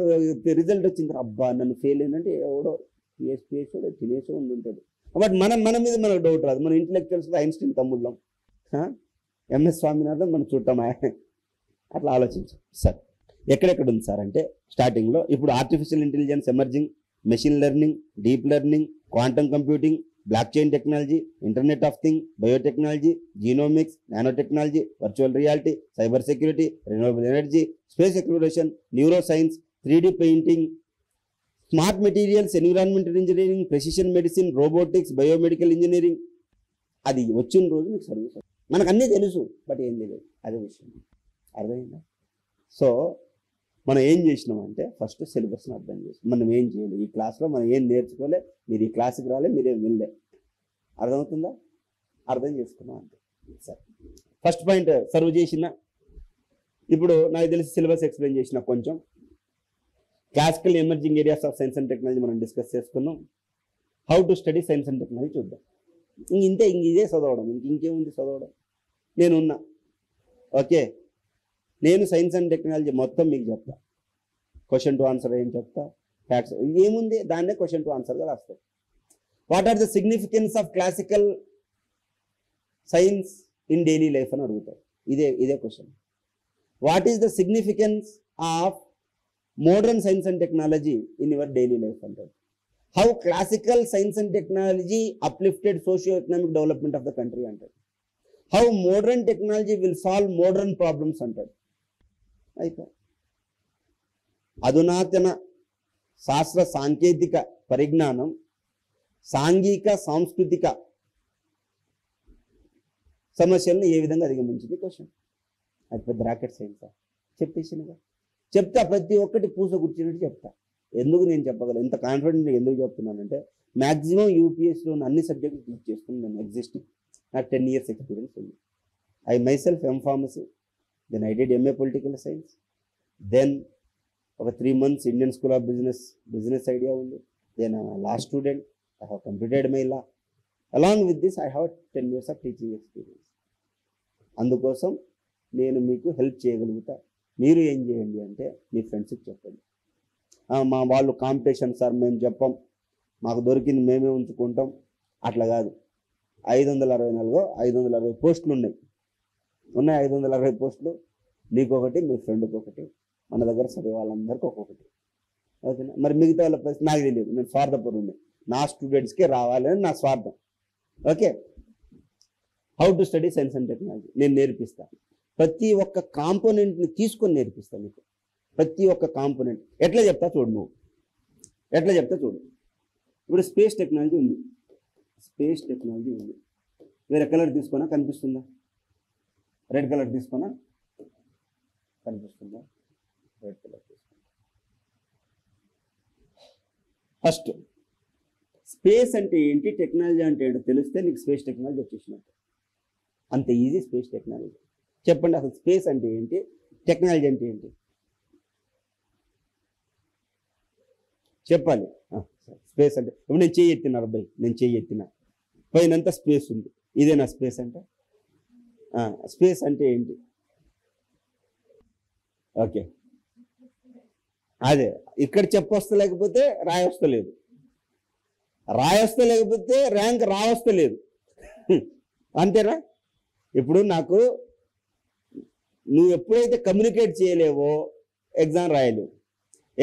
రిజల్ట్ వచ్చింది, అబ్బా నన్ను ఫెయిల్ అయిందంటే ఎవడో చేసాడో తినేసో ఉంటాడు. బట్ మన మీద మనకు డౌట్ రాదు. మన ఇంటలెక్చువల్స్ ఐన్స్టీన్ తమ్ముళ్ళం, ఎంఎస్ స్వామినాథన్ మనం చుట్టామా, అట్లా ఆలోచించాం. సార్ ఎక్కడెక్కడ ఉంది సార్ అంటే స్టార్టింగ్లో ఇప్పుడు artificial intelligence emerging, machine learning, deep learning, quantum computing, block chain technology, internet of thing, biotechnology, genomics, nanotechnology, virtual reality, cyber security, renewable energy, space exploration, neuro science, 3D painting, smart materials, environmental engineering, precision medicine, robotics, biomedical engineering. అది వచ్చిన రోజు మీకు సర్వీస్. మనకు అన్నీ తెలుసు, బట్ ఏం తెలియదు, అదే విషయం. అర్థమైందా? సో మనం ఏం చేసినామంటే ఫస్ట్ సిలబస్ని అర్థం చేసాం. మనం ఏం చేయాలి, ఈ క్లాస్లో మనం ఏం నేర్చుకోలే, మీరు ఈ క్లాస్కి రాలే, మీరేం వెళ్ళే. అర్థమవుతుందా? అర్థం చేసుకున్నాం అంతే. సరే, ఫస్ట్ పాయింట్ సర్వ్ చేసిన. ఇప్పుడు నాకు తెలిసి సిలబస్ ఎక్స్ప్లెయిన్ చేసిన. కొంచెం classical emerging areas of science and technology మనం డిస్కస్ చేసుకున్నాం. How to study science and technology చూద్దాం. ఇంతే, ఇదే చదవడం, ఇంకేముంది చదవడం. నేనున్నా. ఓకే, నేను సైన్స్ అండ్ టెక్నాలజీ మొత్తం మీకు చెప్తా. క్వశ్చన్ టు ఆన్సర్ ఏం చెప్తా, ఫ్యాక్ట్స్ ఏముంది దాన్నే క్వశ్చన్ టు ఆన్సర్గా రాస్తాం. What are the significance of classical science in daily life అని అడుగుతారు. ఇదే question. What is the significance of modern science and technology in your daily life అంటారు. How classical science and technology uplifted socio economic development of the country అంటారు. How modern technology will solve modern problems అంటాడు. అయితే అధునాతన శాస్త్ర సాంకేతిక పరిజ్ఞానం సాంఘిక సాంస్కృతిక సమస్యలను ఏ విధంగా అధిగమించింది క్వశ్చన్. అది పెద్ద రాకెట్ సైన్సా? చెప్పేసినగా చెప్తా, ప్రతి ఒక్కటి పూస కూర్చున్నట్టు చెప్తా. ఎందుకు నేను చెప్పగలను, ఇంత కాన్ఫిడెంట్ ఎందుకు చెప్తున్నానంటే మ్యాక్సిమం యూపీఎస్లో అన్ని సబ్జెక్టులు టీచ్ చేసుకుని నేను ఎగ్జిస్టింగ్. నాకు 10 years ఎక్స్పీరియన్స్ ఉంది. I myself M.Pharmacy, then I did MA Political Science, then ఒక 3 months Indian School of business idea ఉంది. Then law student, I have completed my law. Along with this, I have 10 years of teaching experience. అందుకోసం నేను మీకు హెల్ప్ చేయగలుగుతా. మీరు ఏం చేయండి అంటే మీ ఫ్రెండ్స్కి చెప్పండి. మా వాళ్ళు కాంపిటీషన్ సార్ మేము చెప్పం, మాకు దొరికింది మేమే ఉంచుకుంటాం, అట్లా కాదు. 560 పోస్టులు ఉన్నాయి 560 పోస్టులు. నీకొకటి, మీ ఫ్రెండ్కి ఒకటి, మన దగ్గర చదివే వాళ్ళందరికీ ఒక్కొక్కటి. ఓకేనా? మరి మిగతా వాళ్ళ పరిస్థితి నాకు తెలియదు, నేను స్వార్థపరుణ్ణి. నా స్టూడెంట్స్కే రావాలని నా స్వార్థం. Okay, how to study science and technology నేను నేర్పిస్తాను. ప్రతి ఒక్క కాంపోనెంట్ని తీసుకొని నేర్పిస్తాను మీకు. ప్రతి ఒక్క కాంపోనెంట్ ఎట్లా చెప్తా చూడు, నువ్వు ఎట్లా చెప్తా చూడు. ఇప్పుడు స్పేస్ టెక్నాలజీ ఉంది, వేరే కలర్ తీసుకున్నా కనిపిస్తుందా? రెడ్ కలర్ తీసుకున్నా కనిపిస్తుందా? రెడ్ కలర్ తీసుకున్నా. ఫస్ట్ స్పేస్ అంటే ఏంటి, టెక్నాలజీ అంటే ఏంటో తెలిస్తే నీకు స్పేస్ టెక్నాలజీ వచ్చేసినట్టు. అంత ఈజీ స్పేస్ టెక్నాలజీ. చెప్పండి అసలు స్పేస్ అంటే ఏంటి, టెక్నాలజీ అంటే ఏంటి చెప్పాలి. స్పేస్ అంటే ఇప్పుడు నేను చెయ్యి ఎత్తిన అబ్బాయి, నేను చెయ్యి ఎత్తిన పైనంతా స్పేస్ ఉంది. ఇదే నా స్పేస్ అంటే. స్పేస్ అంటే ఏంటి? ఓకే, అదే ఇక్కడ చెప్పొస్తలేకపోతే రాయొస్తలేదు, రాయొస్తలేకపోతే ర్యాంక్ రావస్తలేదు. అంతేనా? ఇప్పుడు నాకు నువ్వు ఎప్పుడైతే కమ్యూనికేట్ చేయలేవో ఎగ్జామ్ రాయలేవు,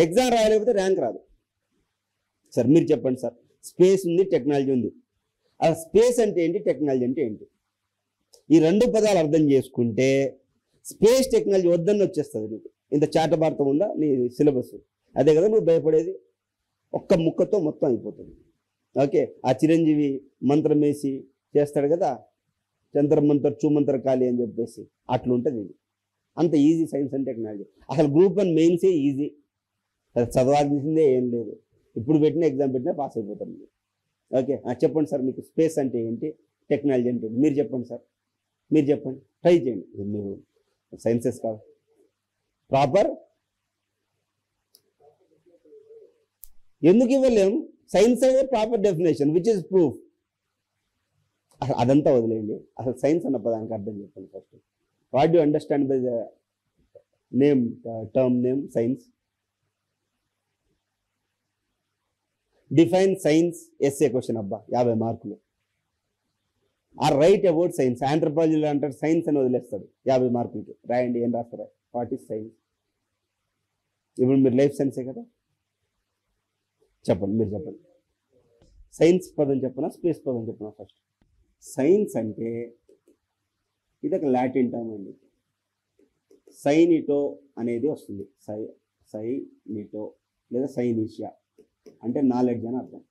ఎగ్జామ్ రాయలేకపోతే ర్యాంక్ రాదు. సార్ మీరు చెప్పండి సార్, స్పేస్ ఉంది, టెక్నాలజీ ఉంది. ఆ స్పేస్ అంటే ఏంటి, టెక్నాలజీ అంటే ఏంటి? ఈ రెండు పదాలు అర్థం చేసుకుంటే స్పేస్ టెక్నాలజీ వద్దని వచ్చేస్తుంది నీకు. ఇంత చాటభారతం ఉందా నీ సిలబస్? అదే కదా నువ్వు భయపడేది. ఒక్క ముక్కతో మొత్తం అయిపోతుంది. ఓకే, ఆ చిరంజీవి మంత్రం వేసి చేస్తాడు కదా, చంద్ర మంత్ర చూమంత్ర ఖాళీ అని చెప్పేసి, అట్లుంటుంది ఇది. అంత ఈజీ సైన్స్ అండ్ టెక్నాలజీ. అసలు గ్రూప్ 1 మెయిన్సే ఈజీ, అది చదవాల్సిందే ఏం లేదు. ఇప్పుడు పెట్టిన ఎగ్జామ్ పెట్టినా పాస్ అయిపోతారు మీరు. ఓకే, చెప్పండి సార్, మీకు స్పేస్ అంటే ఏంటి, టెక్నాలజీ అంటే ఏంటి, మీరు చెప్పండి సార్, మీరు చెప్పండి, ట్రై చేయండి. మీరు సైన్సెస్ కాదు ప్రాపర్ ఎందుకు ఇవ్వలేము? సైన్స్ అనే proper definition which is proof. అసలు అదంతా వదిలేయండి, అసలు సైన్స్ అన్న పదానికి అర్థం చెప్పండి first. What do understand by the name, term name science? Define science as a question అబ్బా, 50 మార్కులు. Or write about science. ఆంథ్రోపాలజీలో అంటారు సైన్స్ అని వదిలేస్తాడు, 50 మార్కులకి రాయండి. ఏం రాస్తారా? What is science? ఇప్పుడు మీరు లైఫ్ సైన్సే కదా, చెప్పండి, మీరు చెప్పండి. సైన్స్ పదం చెప్పనా, స్పేస్ పదం చెప్పనా? ఫస్ట్ సైన్స్ అంటే ఇది ఒక లాటిన్ టర్మ్ అండి. సైనిటో అనేది వస్తుంది. సైనిటో లేదా సైనిషియా అంటే నాలెడ్జ్ అని అర్థం.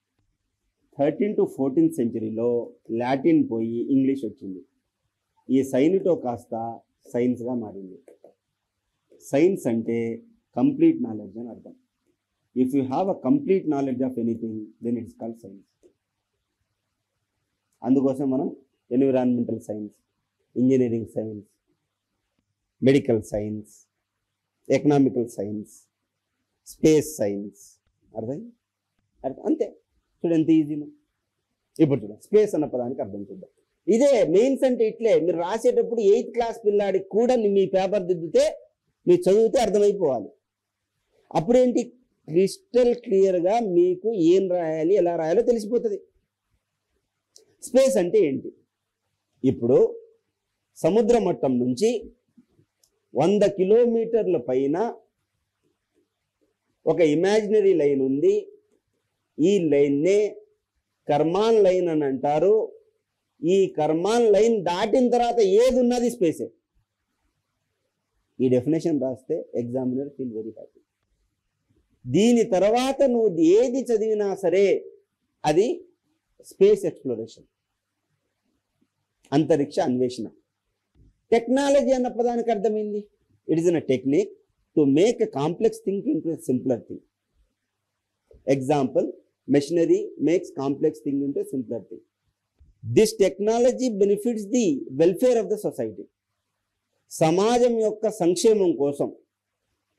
13th to 14th centuryలో లాటిన్ పోయి ఇంగ్లీష్ వచ్చింది. ఈ సైనిటో కాస్త సైన్స్గా మారింది. సైన్స్ అంటే కంప్లీట్ నాలెడ్జ్ అని అర్థం. If you have a complete knowledge of anything then it's called science. అందుకోసం మనం environmental science, engineering science, medical science, economical science, space science, అర్థం అంతే. చూడండి ఎంత ఈజీను. ఇప్పుడు చూడండి స్పేస్ అన్న పదానికి అర్థం చూద్దాం. ఇదే మెయిన్స్ అంటే ఇట్లే. మీరు రాసేటప్పుడు 8th క్లాస్ పిల్లాడికి కూడా మీ పేపర్ దిద్దితే, మీరు చదివితే అర్థమైపోవాలి. అప్పుడేంటి, క్రిస్టల్ క్లియర్గా మీకు ఏం రాయాలి, ఎలా రాయాలో తెలిసిపోతుంది. స్పేస్ అంటే ఏంటి? ఇప్పుడు సముద్ర మట్టం నుంచి 100 కిలోమీటర్ల పైన ఒక ఇమాజినరీ లైన్ ఉంది. ఈ లైన్నే కర్మాన్ లైన్ అని అంటారు. ఈ కర్మాన్ లైన్ దాటిన తర్వాత ఏది ఉన్నది స్పేసే. ఈ డెఫినేషన్ రాస్తే ఎగ్జామినర్ ఫీల్ వెరీ హ్యాపీ. దీని తర్వాత నువ్వు ఏది చదివినా సరే అది స్పేస్ ఎక్స్ప్లోరేషన్, అంతరిక్ష అన్వేషణ. టెక్నాలజీ అన్న పదానికి అర్థమైంది, it is a technique to make a complex thing into a simpler thing. Example, machinery makes complex thing into a simpler thing. This technology benefits the welfare of the society. సమాజం యొక్క సంక్షేమం కోసం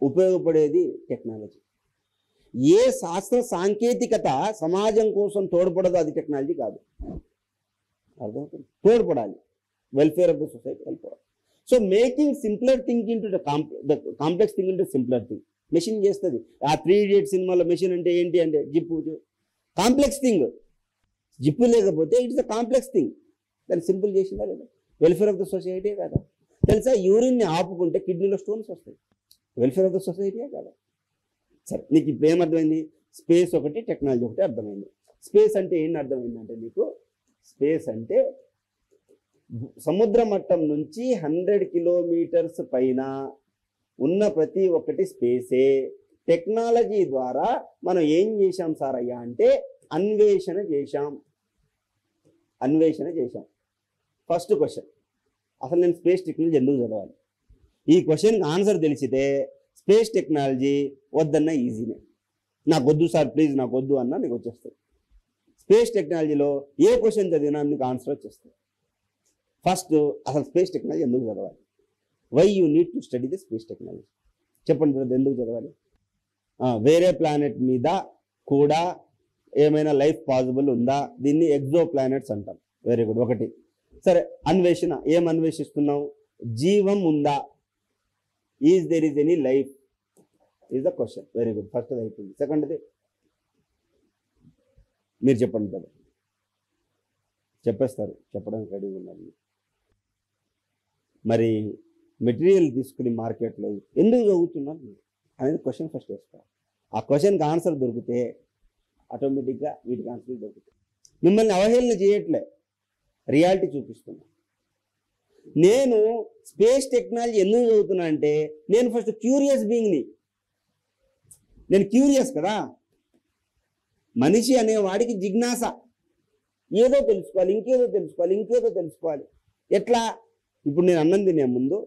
ఉపయోగపడేది టెక్నాలజీ. ఏ శాస్త్ర సాంకేతికత సమాజం కోసం తోడ్పడదో అది టెక్నాలజీ కాదు. అర్థమవుతుంది? తోడ్పడాలి, వెల్ఫేర్ ఆఫ్ ద సొసైటీ వెళ్ళిపోవాలి. So making simpler thing into the complex thing into simpler thing. Machine చేస్తుంది. ఆ 3 Idiots సినిమాలో మెషిన్ అంటే ఏంటి అంటే జిప్పు, కాంప్లెక్స్ థింగ్. జిప్పు లేకపోతే ఇట్స్ అ కాంప్లెక్స్ థింగ్. దాన్ని సింపుల్ చేసిందా లేదా? వెల్ఫేర్ ఆఫ్ ద సొసైటీయే కదా. తెలుసా, యూరిన్ని ఆపుకుంటే కిడ్నీలో స్టోన్స్ వస్తాయి. వెల్ఫేర్ ఆఫ్ ద సొసైటీయే కదా. సరే, నీకు ఇప్పుడు ఏమర్థమైంది? స్పేస్ ఒకటి, టెక్నాలజీ ఒకటి అర్థమైంది. స్పేస్ అంటే ఏంటి అర్థమైందంటే మీకు, స్పేస్ అంటే సముద్ర మట్టం నుంచి 100 కిలోమీటర్స్ పైన ఉన్న ప్రతి ఒక్కటి స్పేసే. టెక్నాలజీ ద్వారా మనం ఏం చేశాం సార్ అయ్యా అంటే అన్వేషణ చేశాం. ఫస్ట్ క్వశ్చన్, అసలు నేను స్పేస్ టెక్నాలజీ ఎందుకు చదవాలి? ఈ క్వశ్చన్కి ఆన్సర్ తెలిసితే స్పేస్ టెక్నాలజీ వద్దన్నా ఈజీనే. నాకు వద్దు సార్ ప్లీజ్ నాకు వద్దు అన్నా నీకు వచ్చేస్తుంది. స్పేస్ టెక్నాలజీలో ఏ క్వశ్చన్ చదివినా నీకు ఆన్సర్ వచ్చేస్తుంది. ఫస్ట్ అసలు స్పేస్ టెక్నాలజీ ఎందుకు చదవాలి? Why you need to study the space technology? చెప్పండి బ్రదర్, ఎందుకు చదవాలి? వేరే ప్లానెట్ మీద కూడా ఏమైనా లైఫ్ పాసిబుల్ ఉందా? దీన్ని ఎగ్జో ప్లానెట్స్ అంటాం. Very good. ఒకటి. సరే, అన్వేషణ. ఏం అన్వేషిస్తున్నావు? జీవం ఉందా? Is there is any life is the question. Very good. First అయిపోయింది. సెకండ్ది మీరు చెప్పండి బ్రదర్. చెప్పేస్తారు, చెప్పడానికి రెడీగా ఉన్నారు. మరి మెటీరియల్ తీసుకుని మార్కెట్లో ఎందుకు చదువుతున్నారు అనేది క్వశ్చన్ ఫస్ట్ వేసుకోవాలి. ఆ క్వశ్చన్కి ఆన్సర్ దొరికితే ఆటోమేటిక్గా వీటికి ఆన్సర్ దొరుకుతాయి. మిమ్మల్ని అవహేళన చేయట్లే, రియాలిటీ చూపిస్తున్నా. నేను స్పేస్ టెక్నాలజీ ఎందుకు చదువుతున్నా అంటే నేను ఫస్ట్ క్యూరియస్ బీయింగ్ని. నేను క్యూరియస్ కదా. మనిషి అనేవాడికి జిజ్ఞాస, ఏదో తెలుసుకోవాలి, ఇంకేదో తెలుసుకోవాలి. ఎట్లా? ఇప్పుడు నేను అన్నం తినే ముందు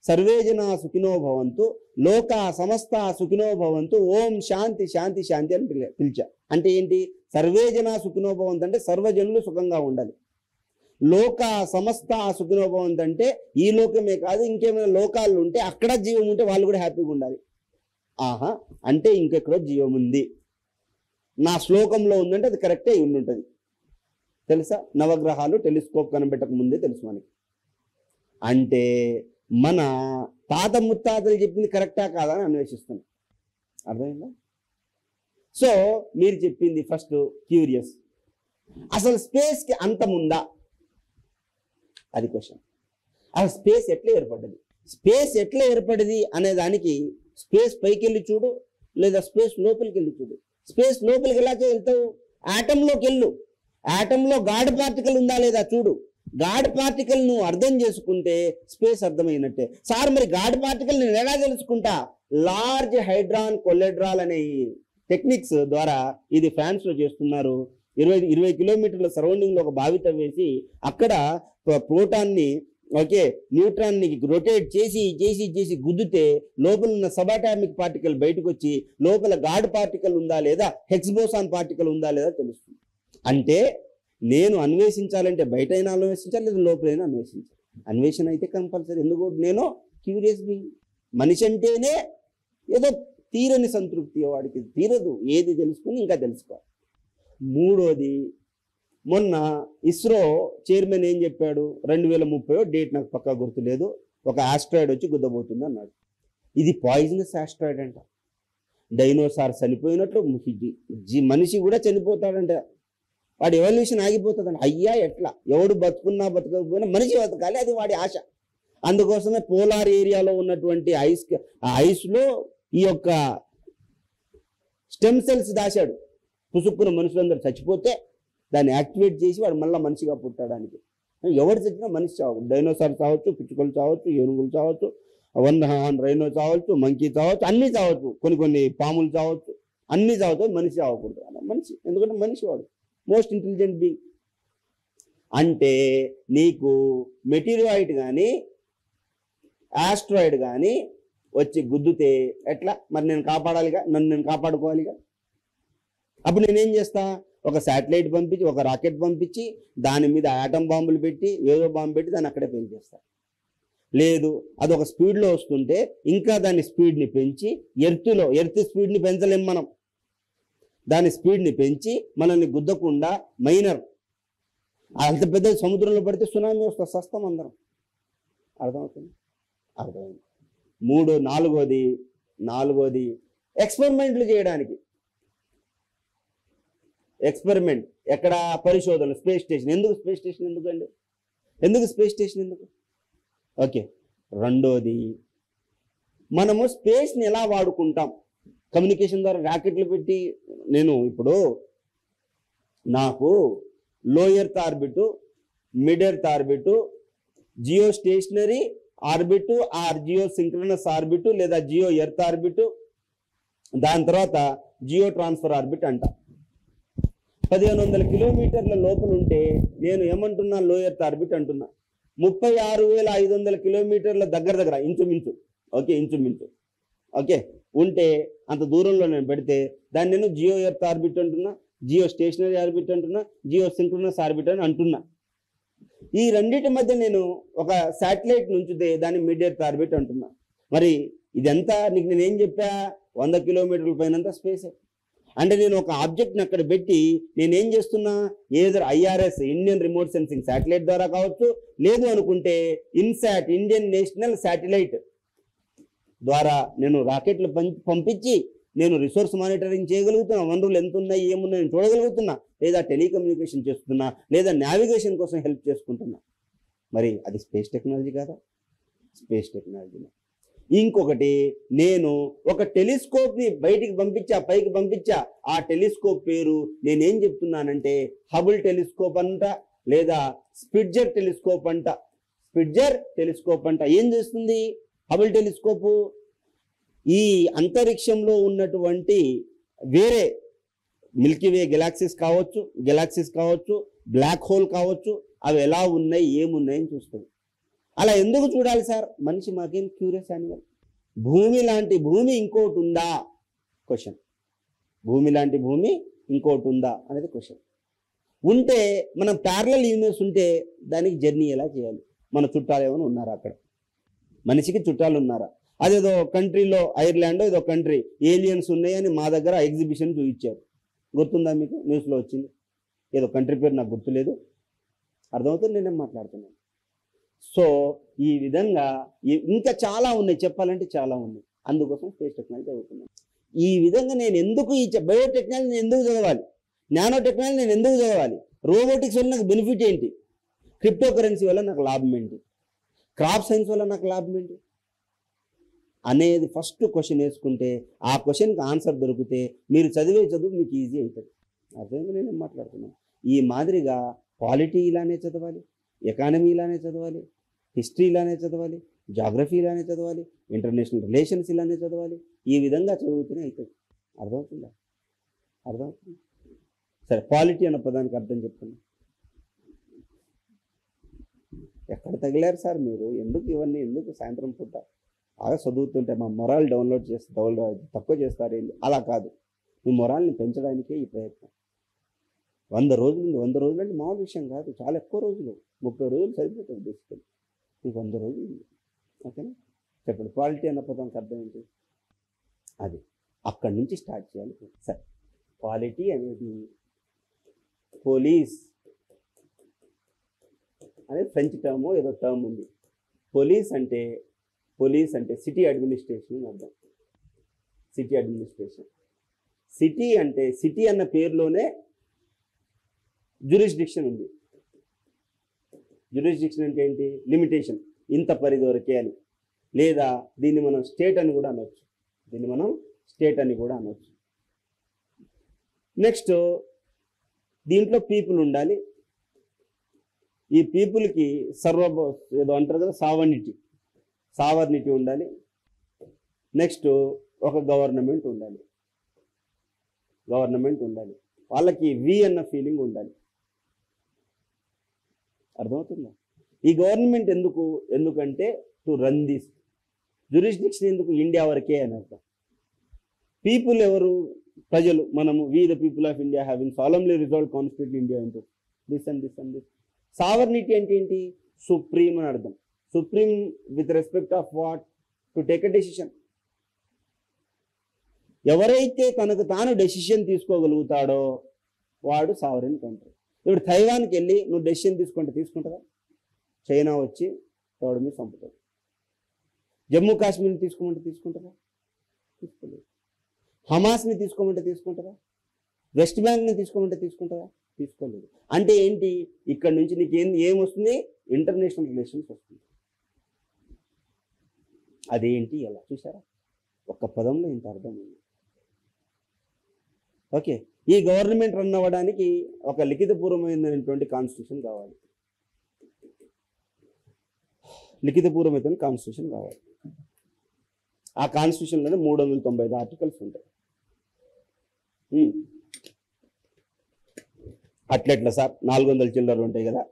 సర్వే జనా సుఖినో భవంతు, లోకా సమస్త సుఖినో భవంతు, ఓం శాంతి శాంతి శాంతి అని పిలిచా. అంటే ఏంటి? సర్వే జనా సుఖినో భవంతు అంటే సర్వజనులు సుఖంగా ఉండాలి. లోకా సమస్త సుఖినో భవంతు అంటే ఈ లోకమే కాదు, ఇంకేమైనా లోకాలు ఉంటే అక్కడ జీవం ఉంటే వాళ్ళు కూడా హ్యాపీగా ఉండాలి. ఆహా, అంటే ఇంకెక్కడో జీవం ఉంది, నా శ్లోకంలో ఉందంటే అది కరెక్టే ఉండి ఉంటుంది. తెలుసా? నవగ్రహాలు టెలిస్కోప్ కనిపెట్టక ముందే తెలుసు మనకి. అంటే మన తాత ముత్తాతలు చెప్పింది కరెక్టా కాదా అని అన్వేషిస్తున్నాం. అర్థమైందా? సో మీరు చెప్పింది ఫస్ట్ క్యూరియస్. అసలు స్పేస్కి అంతముందా? అది క్వశ్చన్. అసలు స్పేస్ ఎట్లా ఏర్పడ్డది? స్పేస్ ఎట్లా ఏర్పడింది అనే దానికి స్పేస్ పైకి వెళ్ళి చూడు, లేదా స్పేస్ లోపలికి వెళ్ళి చూడు. స్పేస్ లోపలికి ఎలా వెళ్తావు? ఆటంలోకి వెళ్ళు. ఆటంలో గాడ్ పార్టికల్ ఉందా లేదా చూడు. గాడ్ పార్టికల్ నువ్వు అర్థం చేసుకుంటే స్పేస్ అర్థమైనట్టే. సార్ మరి గాడ్ పార్టికల్ నేను ఎలా తెలుసుకుంటా? లార్జ్ హైడ్రాన్ కొలెడ్రాల్ అనే టెక్నిక్స్ ద్వారా ఇది ఫ్రాన్స్ లో చేస్తున్నారు. 20 కిలోమీటర్ల సరౌండింగ్ లో ఒక బావి తవ్వేసి అక్కడ ప్రోటాన్ని న్యూట్రాన్ని రొటేట్ చేసి చేసి చేసి గుద్దితే లోపల ఉన్న సబాటామిక్ పార్టికల్ బయటకు వచ్చి లోపల గాడ్ పార్టికల్ ఉందా లేదా, హెగ్స్ పార్టికల్ ఉందా లేదా తెలుస్తుంది. అంటే నేను అన్వేషించాలంటే బయట అయినా అన్వేషించాలి, లేదా లోపలైనా అన్వేషించాలి. అన్వేషణ అయితే కంపల్సరీ. ఎందుకు? నేను క్యూరియస్ బీయింగ్. మనిషి అంటేనే ఏదో తీరని సంతృప్తి, వాడికి తీరదు. ఏది తెలుసుకుని ఇంకా తెలుసుకోవాలి. మూడోది, మొన్న ఇస్రో చైర్మన్ ఏం చెప్పాడు? 2030 డేట్ నాకు పక్కా గుర్తులేదు, ఒక ఆస్ట్రాయిడ్ వచ్చి గుద్దబోతుంది అన్నాడు. ఇది పాయిజనస్ ఆస్ట్రాయిడ్ అంట. డైనోసార్ చనిపోయినట్లు మనిషి కూడా చనిపోతాడంట. వాడి ఎవల్యూషన్ ఆగిపోతుందంట. అయ్యా ఎట్లా? ఎవడు బతుకున్నా బతకపోయినా మనిషి బతకాలి, అది వాడి ఆశ. అందుకోసమే పోలార్ ఏరియాలో ఉన్నటువంటి ఐస్లో ఈ యొక్క స్టెమ్ సెల్స్ దాచాడు. పుసుక్కున మనుషులందరూ చచ్చిపోతే దాన్ని యాక్టివేట్ చేసి వాడు మళ్ళీ మనిషిగా పుట్టడానికి. ఎవరు చచ్చినా మనిషి చావచ్చు. డైనోసార్ చావచ్చు, పిచ్చుకలు చావచ్చు, ఏనుగులు చావచ్చు, 1 హార్న్ రైనో చావచ్చు, మంకీ చావచ్చు, అన్నీ చావచ్చు, కొన్ని పాములు చావచ్చు, అన్నీ చావచ్చు. మనిషి చావకూడదు. మనిషి ఎందుకంటే మనిషి వాడు మోస్ట్ ఇంటెలిజెంట్ బీయింగ్. అంటే నీకు మెటీరియాయిడ్ కానీ ఆస్ట్రాయిడ్ కానీ వచ్చి గుద్దుతే ఎట్లా? మరి నేను కాపాడాలిగా, నన్ను నేను కాపాడుకోవాలిగా. అప్పుడు నేనేం చేస్తా? ఒక శాటిలైట్ పంపించి, ఒక రాకెట్ పంపించి, దాని మీద ఆటం బాంబులు పెట్టి, ఏదో బాంబు పెట్టి దాన్ని అక్కడే పెంచేస్తా. లేదు, అది ఒక స్పీడ్లో వస్తుంటే ఇంకా దాని స్పీడ్ని పెంచి, ఎర్త్ స్పీడ్ని పెంచలేం మనం. దాని స్పీడ్ని పెంచి మనల్ని గుద్దకుండా మైనర్ అంత పెద్ద సముద్రంలో పడితే సునామీ వస్తే సస్తాం అందరం. అర్థమవుతుంది? అర్థమైంది. నాలుగోది ఎక్స్పెరిమెంట్లు చేయడానికి. ఎక్స్పెరిమెంట్ ఎక్కడ? పరిశోధనలు. Space station. ఎందుకు స్పేస్ స్టేషన్? ఎందుకండి? ఎందుకు స్పేస్ స్టేషన్ ఎందుకు? ఓకే. రెండోది, మనము స్పేస్ని ఎలా వాడుకుంటాం? కమ్యూనికేషన్ ద్వారా రాకెట్లు పెట్టి. నేను ఇప్పుడు నాకు low earth orbit, mid earth orbit, geostationary orbit, geosynchronous orbit, లేదా జియో ఎర్త్ ఆర్బిట్, దాని తర్వాత జియో ట్రాన్స్ఫర్ ఆర్బిట్ అంట. 1500 కిలోమీటర్ల లోపల ఉంటే నేను ఏమంటున్నా? లో ఎర్త్ ఆర్బిట్ అంటున్నా. 36,500 కిలోమీటర్ల దగ్గర ఇంచుమించు, ఇంచుమించు ఉంటే అంత దూరంలో నేను పెడితే దాన్ని నేను జియో ఎర్త్ ఆర్బిట్ అంటున్నా, జియో స్టేషనరీ ఆర్బిట్ అంటున్నా, జియో సింక్రోనస్ ఆర్బిట్ అని అంటున్నా. ఈ రెండింటి మధ్య నేను ఒక శాటిలైట్ నుంచితే దాన్ని మిడ్ ఎర్త్ ఆర్బిట్ అంటున్నా. మరి ఇదంతా నీకు నేనేం చెప్పా? 100 కిలోమీటర్ల పైనంతా స్పేసే. అంటే నేను ఒక ఆబ్జెక్ట్ని అక్కడ పెట్టి నేనేం చేస్తున్నా? ఏదో IRS Indian remote sensing satellite ద్వారా కావచ్చు, లేదు అనుకుంటే ఇన్సాట్ ఇండియన్ నేషనల్ శాటిలైట్ ద్వారా నేను రాకెట్లు పంపించి నేను రిసోర్స్ మానిటరింగ్ చేయగలుగుతున్నా. వనరులు ఎంత ఉన్నాయి, ఏమున్నాయి చూడగలుగుతున్నా, లేదా టెలికమ్యూనికేషన్ చేస్తున్నా, లేదా నావిగేషన్ కోసం హెల్ప్ చేసుకుంటున్నా. మరి అది స్పేస్ టెక్నాలజీ కాదా? Space technology. ఇంకొకటి, నేను ఒక టెలిస్కోప్ని బయటికి పంపించా, పైకి పంపించా. ఆ టెలిస్కోప్ పేరు నేనేం చెప్తున్నానంటే హబుల్ టెలిస్కోప్ అంట, లేదా స్పిట్జర్ టెలిస్కోప్ అంట. స్పిట్జర్ టెలిస్కోప్ అంట. ఏం చేస్తుంది హబుల్ టెలిస్కోపు? ఈ అంతరిక్షంలో ఉన్నటువంటి వేరే మిల్కీవే గెలాక్సీస్ కావచ్చు, బ్లాక్ హోల్ కావచ్చు, అవి ఎలా ఉన్నాయి, ఏమున్నాయని చూస్తుంది. అలా ఎందుకు చూడాలి సార్? మనిషి మాకేం క్యూరియస్ యానిమల్. భూమి లాంటి భూమి ఇంకోటి ఉందా క్వశ్చన్. భూమి లాంటి భూమి ఇంకోటి ఉందా అనేది క్వశ్చన్. ఉంటే మనం ప్యారలల్ యూనివర్స్ ఉంటే దానికి జర్నీ ఎలా చేయాలి? మన చుట్టాలు ఏమైనా ఉన్నారా అక్కడ? మనిషికి చుట్టాలు ఉన్నారా? అదేదో కంట్రీలో ఐర్లాండ్ ఏదో కంట్రీ ఏలియన్స్ ఉన్నాయని మా దగ్గర ఎగ్జిబిషన్ చూపించారు. గుర్తుందా మీకు? న్యూస్లో వచ్చింది. ఏదో కంట్రీ పేరు నాకు గుర్తులేదు. అర్థమవుతుంది నేనేం మాట్లాడుతున్నాను. సో ఈ విధంగా ఇంకా చాలా ఉన్నాయి, చెప్పాలంటే చాలా ఉన్నాయి. అందుకోసం స్పేస్ టెక్నాలజీ చదువుతున్నాను. ఈ విధంగా నేను ఎందుకు ఈ బయోటెక్నాలజీ నేను ఎందుకు చదవాలి? నానో టెక్నాలజీ నేను ఎందుకు చదవాలి? రోబోటిక్స్ వల్ల నాకు బెనిఫిట్ ఏంటి? క్రిప్టో కరెన్సీ వల్ల నాకు లాభం ఏంటి? క్రాప్ సైన్స్ వల్ల నాకు లాభం ఏంటి అనేది ఫస్ట్ క్వశ్చన్ వేసుకుంటే ఆ క్వశ్చన్కి ఆన్సర్ దొరికితే మీరు చదివే చదువు మీకు ఈజీ అవుతుంది. అర్థమైంది నేను మాట్లాడుతున్నాను. ఈ మాదిరిగా పాలిటీ ఇలానే చదవాలి, ఎకానమీ ఇలానే చదవాలి, హిస్టరీ ఇలానే చదవాలి, జాగ్రఫీ ఇలానే చదవాలి, ఇంటర్నేషనల్ రిలేషన్స్ ఇలానే చదవాలి. ఈ విధంగా చదువుతూనే అవుతుంది. అర్థమవుతుందా? అర్థమవుతుంది. సరే, పాలిటీ అన్న పదానికి అర్థం చెప్తాను. ఎక్కడ తగిలారు సార్ మీరు? ఎందుకు ఇవన్నీ ఎందుకు సాయంత్రం పూట బాగా చదువుతుంటే మా మొరాల్ డౌన్లోడ్ తక్కువ చేస్తారు? అలా కాదు, మీ మొరాల్ని పెంచడానికే ఈ ప్రయత్నం. 100 రోజులు 100 రోజులు అంటే మామూలు విషయం కాదు, చాలా ఎక్కువ రోజులు. 30 రోజులు సరిపోతుంది బేసికల్. మీకు 100 రోజులు ఉంది. ఓకేనా? చెప్పండి, పాలిటీ అన్న పదానికి అర్థం ఏంటి? అది అక్కడి నుంచి స్టార్ట్ చేయాలి. సరే, పాలిటీ అనేది పోలీస్ అనేది ఫ్రెంచ్ టర్మ్ ఏదో టర్మ్ ఉంది. పోలీస్ అంటే సిటీ అడ్మినిస్ట్రేషన్ అని అర్థం. City administration. సిటీ అంటే సిటీ అన్న పేరులోనే జ్యూరిస్డిక్షన్ ఉంది. జ్యూరిస్డిక్షన్ అంటే ఏంటి? లిమిటేషన్, ఇంత పరిధి వరకే అని. లేదా దీన్ని మనం స్టేట్ అని కూడా అనొచ్చు. నెక్స్ట్, దీంట్లో పీపుల్ ఉండాలి. ఈ పీపుల్కి ఏదో అంటారు కదా, సావర్నిటీ ఉండాలి. నెక్స్ట్, ఒక గవర్నమెంట్ ఉండాలి. వాళ్ళకి వి అన్న ఫీలింగ్ ఉండాలి. అర్థమవుతుందా? ఈ గవర్నమెంట్ ఎందుకంటే టు రన్ దిస్ జ్యూరిస్డిక్షన్. ఎందుకు? ఇండియా వరకే అని అర్థం. పీపుల్ ఎవరు? ప్రజలు. మనము we the people of India having solemnly resolved constitute India into this and this and this. Sovereignty అంటే ఏంటి? సుప్రీం అని అర్థం. Supreme with respect of what? To take a decision. ఎవరైతే తనకు తాను డెసిషన్ తీసుకోగలుగుతాడో వాడు సావరెన్ కంట్రీ. ఇప్పుడు తైవాన్కి వెళ్ళి నువ్వు డెసిషన్ తీసుకుంటావా? చైనా వచ్చి తోడు మీద చంపుతాడు. జమ్మూ కాశ్మీర్ని తీసుకుంటారా? తీసుకోలేదు. హమాస్ని తీసుకుంటారా? వెస్ట్ బ్యాంక్ని తీసుకుంటారా? తీసుకోలేదు. అంటే ఏంటి? ఇక్కడ నుంచి నీకు ఏమొస్తుంది? ఇంటర్నేషనల్ రిలేషన్స్ వస్తుంది. అదేంటి? ఎలా చూసారా? ఒక్క పదంలో ఇంత అర్థం ఉంది. ఓకే, ఈ గవర్నమెంట్ రన్ అవ్వడానికి ఒక లిఖితపూర్వమైనటువంటి కాన్స్టిట్యూషన్ కావాలి. ఆ కాన్స్టిట్యూషన్లోనే 395 ఆర్టికల్స్ ఉంటాయి. అట్లెట్లా సార్? 400 చిల్లర ఉంటాయి కదా.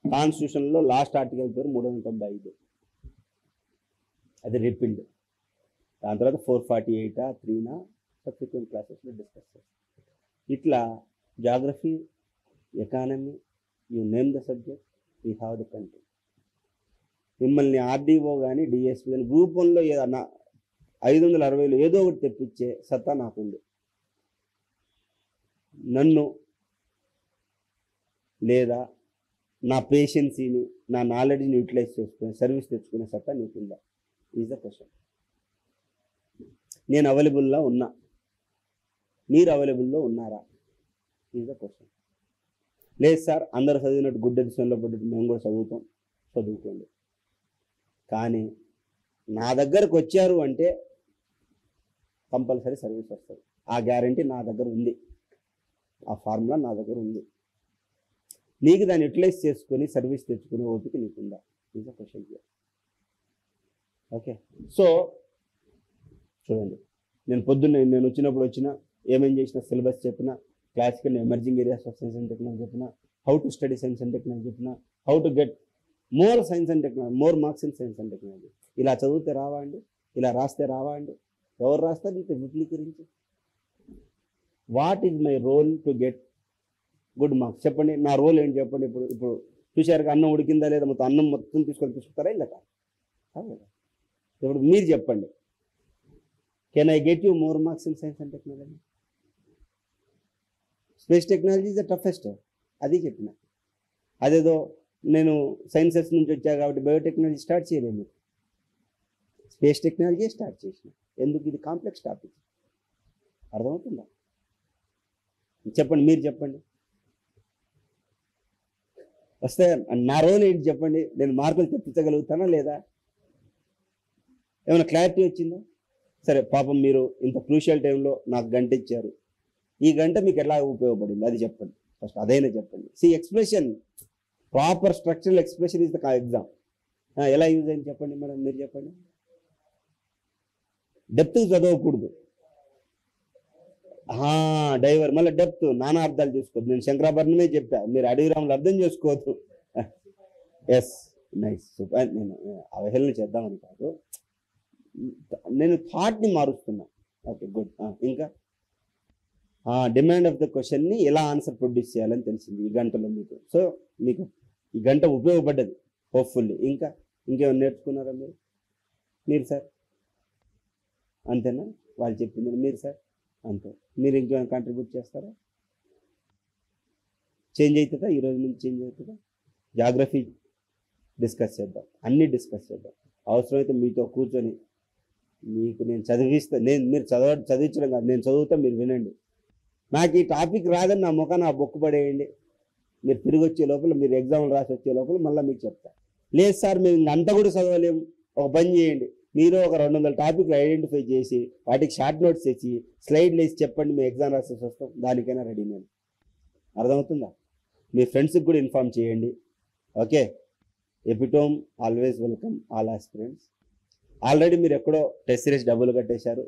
కాన్స్టిట్యూషన్లో లాస్ట్ ఆర్టికల్ పేరు 395. అది రిపీల్డ్. దాని తర్వాత 448 3 సబ్సిక్వెంట్ క్లాసెస్లో డిస్కస్ చేస్తాం. ఇట్లా geography, economy, you name the subject, we have the country. మిమ్మల్ని ఆర్డీఓ కానీ డిఎస్పీ కానీ గ్రూప్ 1లో 560లో ఏదో ఒకటి తెప్పించే సత్తా నాకుంది. నన్ను లేదా నా పేషెన్సీని, నా నాలెడ్జ్ని యూటిలైజ్ చేసుకుని సర్వీస్ తెచ్చుకునే సత్తా నీకుందా? Is the question. నేను అవైలబుల్లో ఉన్నా, మీరు అవైలబుల్లో ఉన్నారా? Is the question. లేదు సార్, అందరు చదివినట్టు గుడ్ ఎడిషన్లో పడ్డట్టు మేము కూడా చదువుకోండి. కానీ నా దగ్గరకు వచ్చారు అంటే కంపల్సరీ సర్వీస్ వస్తుంది. ఆ గ్యారంటీ నా దగ్గర ఉంది, ఆ ఫార్ములా నా దగ్గర ఉంది. నీకు దాన్ని యూటిలైజ్ చేసుకొని సర్వీస్ తెచ్చుకునే ఓపిక నీకుందా? Is the question. Okay, so చూడండి, నేను వచ్చినప్పుడు ఏమేం చేసిన సిలబస్ చెప్పిన, classical emerging areas of science and technology చెప్పిన, how to study science and technology చెప్పిన, how to get more science and technology, more marks in science and technology. ఇలా చదివితే రావా అండి? ఇలా రాస్తే రావా అండి? ఎవరు రాస్తారు ఇంత విపులీకరించి? What is my role to get good marks? చెప్పండి, నా రోల్ ఏంటి చెప్పండి. ఇప్పుడు ఇప్పుడు చూశారు అన్నం ఉడికిందా లేదా, మొత్తం అన్నం మొత్తం తీసుకుంటారా ఇంకా కాదు. ఇప్పుడు మీరు చెప్పండి, can I get you more marks in science and technology? Space technology is the toughest, అది చెప్పిన. అదేదో నేను సైన్సెస్ నుంచి వచ్చా కాబట్టి బయోటెక్నాలజీ స్టార్ట్ చేయలేము, స్పేస్ టెక్నాలజీ స్టార్ట్ చేసిన. ఎందుకు? ఇది కాంప్లెక్స్ టాపిక్. అర్థమవుతుందా? చెప్పండి, మీరు చెప్పండి. వస్తే నా రోల్ ఏంటి చెప్పండి, నేను మార్కులు తెప్పించగలుగుతానా లేదా? ఏమైనా క్లారిటీ వచ్చిందా? సరే, పాపం మీరు ఇంత క్రూషియల్ టైంలో నాకు గంట ఇచ్చారు, ఈ గంట మీకు ఎలా ఉపయోగపడింది అది చెప్పండి ఫస్ట్, అదైనా చెప్పండి. Expression, proper structural expression is the exam. ఎలా యూజ్ అయింది చెప్పండి మేడం, మీరు చెప్పండి. డెప్త్ చదవకూడదు, డైవర్ మళ్ళీ డెప్త్ నానా అర్థాలు చేసుకోవద్దు. నేను శంకరాభరణమే చెప్పా, మీరు అడవిరాములు అర్థం చేసుకోవద్దు. Yes, nice, super. నేను అవహేళన చేద్దామని కాదు, నేను థాట్ని మారుస్తున్నా. Okay, good. ఇంకా డిమాండ్ ఆఫ్ ద క్వశ్చన్ని ఎలా ఆన్సర్ ప్రొడ్యూస్ చేయాలని తెలిసింది ఈ గంటలో మీకు. సో మీకు ఈ గంట ఉపయోగపడ్డది హోప్ఫుల్లీ. ఇంకేమైనా నేర్చుకున్నారా మీరు సార్? అంతేనా? వాళ్ళు చెప్పింది మీరు సార్ అంతే. మీరు ఇంకేమైనా కాంట్రిబ్యూట్ చేస్తారా? చేంజ్ అవుతుందా? ఈరోజు నుంచి చేంజ్ అవుతుందా? జాగ్రఫీ డిస్కస్ చేద్దాం, అన్నీ డిస్కస్ చేద్దాం. అవసరమైతే మీతో కూర్చొని మీకు నేను చదివిస్తా. మీరు చదివించడం కాదు, నేను చదువుతా, మీరు వినండి. నాకు ఈ టాపిక్ రాదని నా ముఖాన్ని ఆ బొక్కు పడేయండి. మీరు తిరిగి వచ్చే లోపల, మీరు ఎగ్జామ్లు రాసి వచ్చే లోపల మళ్ళీ మీకు చెప్తా. లేదు సార్ మేము ఇంకంతా కూడా చదవలేము, ఒక పని చేయండి, మీరు ఒక 200 టాపిక్లు ఐడెంటిఫై చేసి వాటికి షార్ట్ నోట్స్ తెచ్చి స్లైడ్లు వేసి చెప్పండి, మేము ఎగ్జామ్ రాసేసి వస్తాం, దానికైనా రెడీ నేను. అర్థమవుతుందా? మీ ఫ్రెండ్స్కి కూడా ఇన్ఫార్మ్ చేయండి. Okay, epitome always welcome all aspirants. Already మీరు ఎక్కడో టెస్ట్ సిరీస్ డబ్బులు కట్టేశారు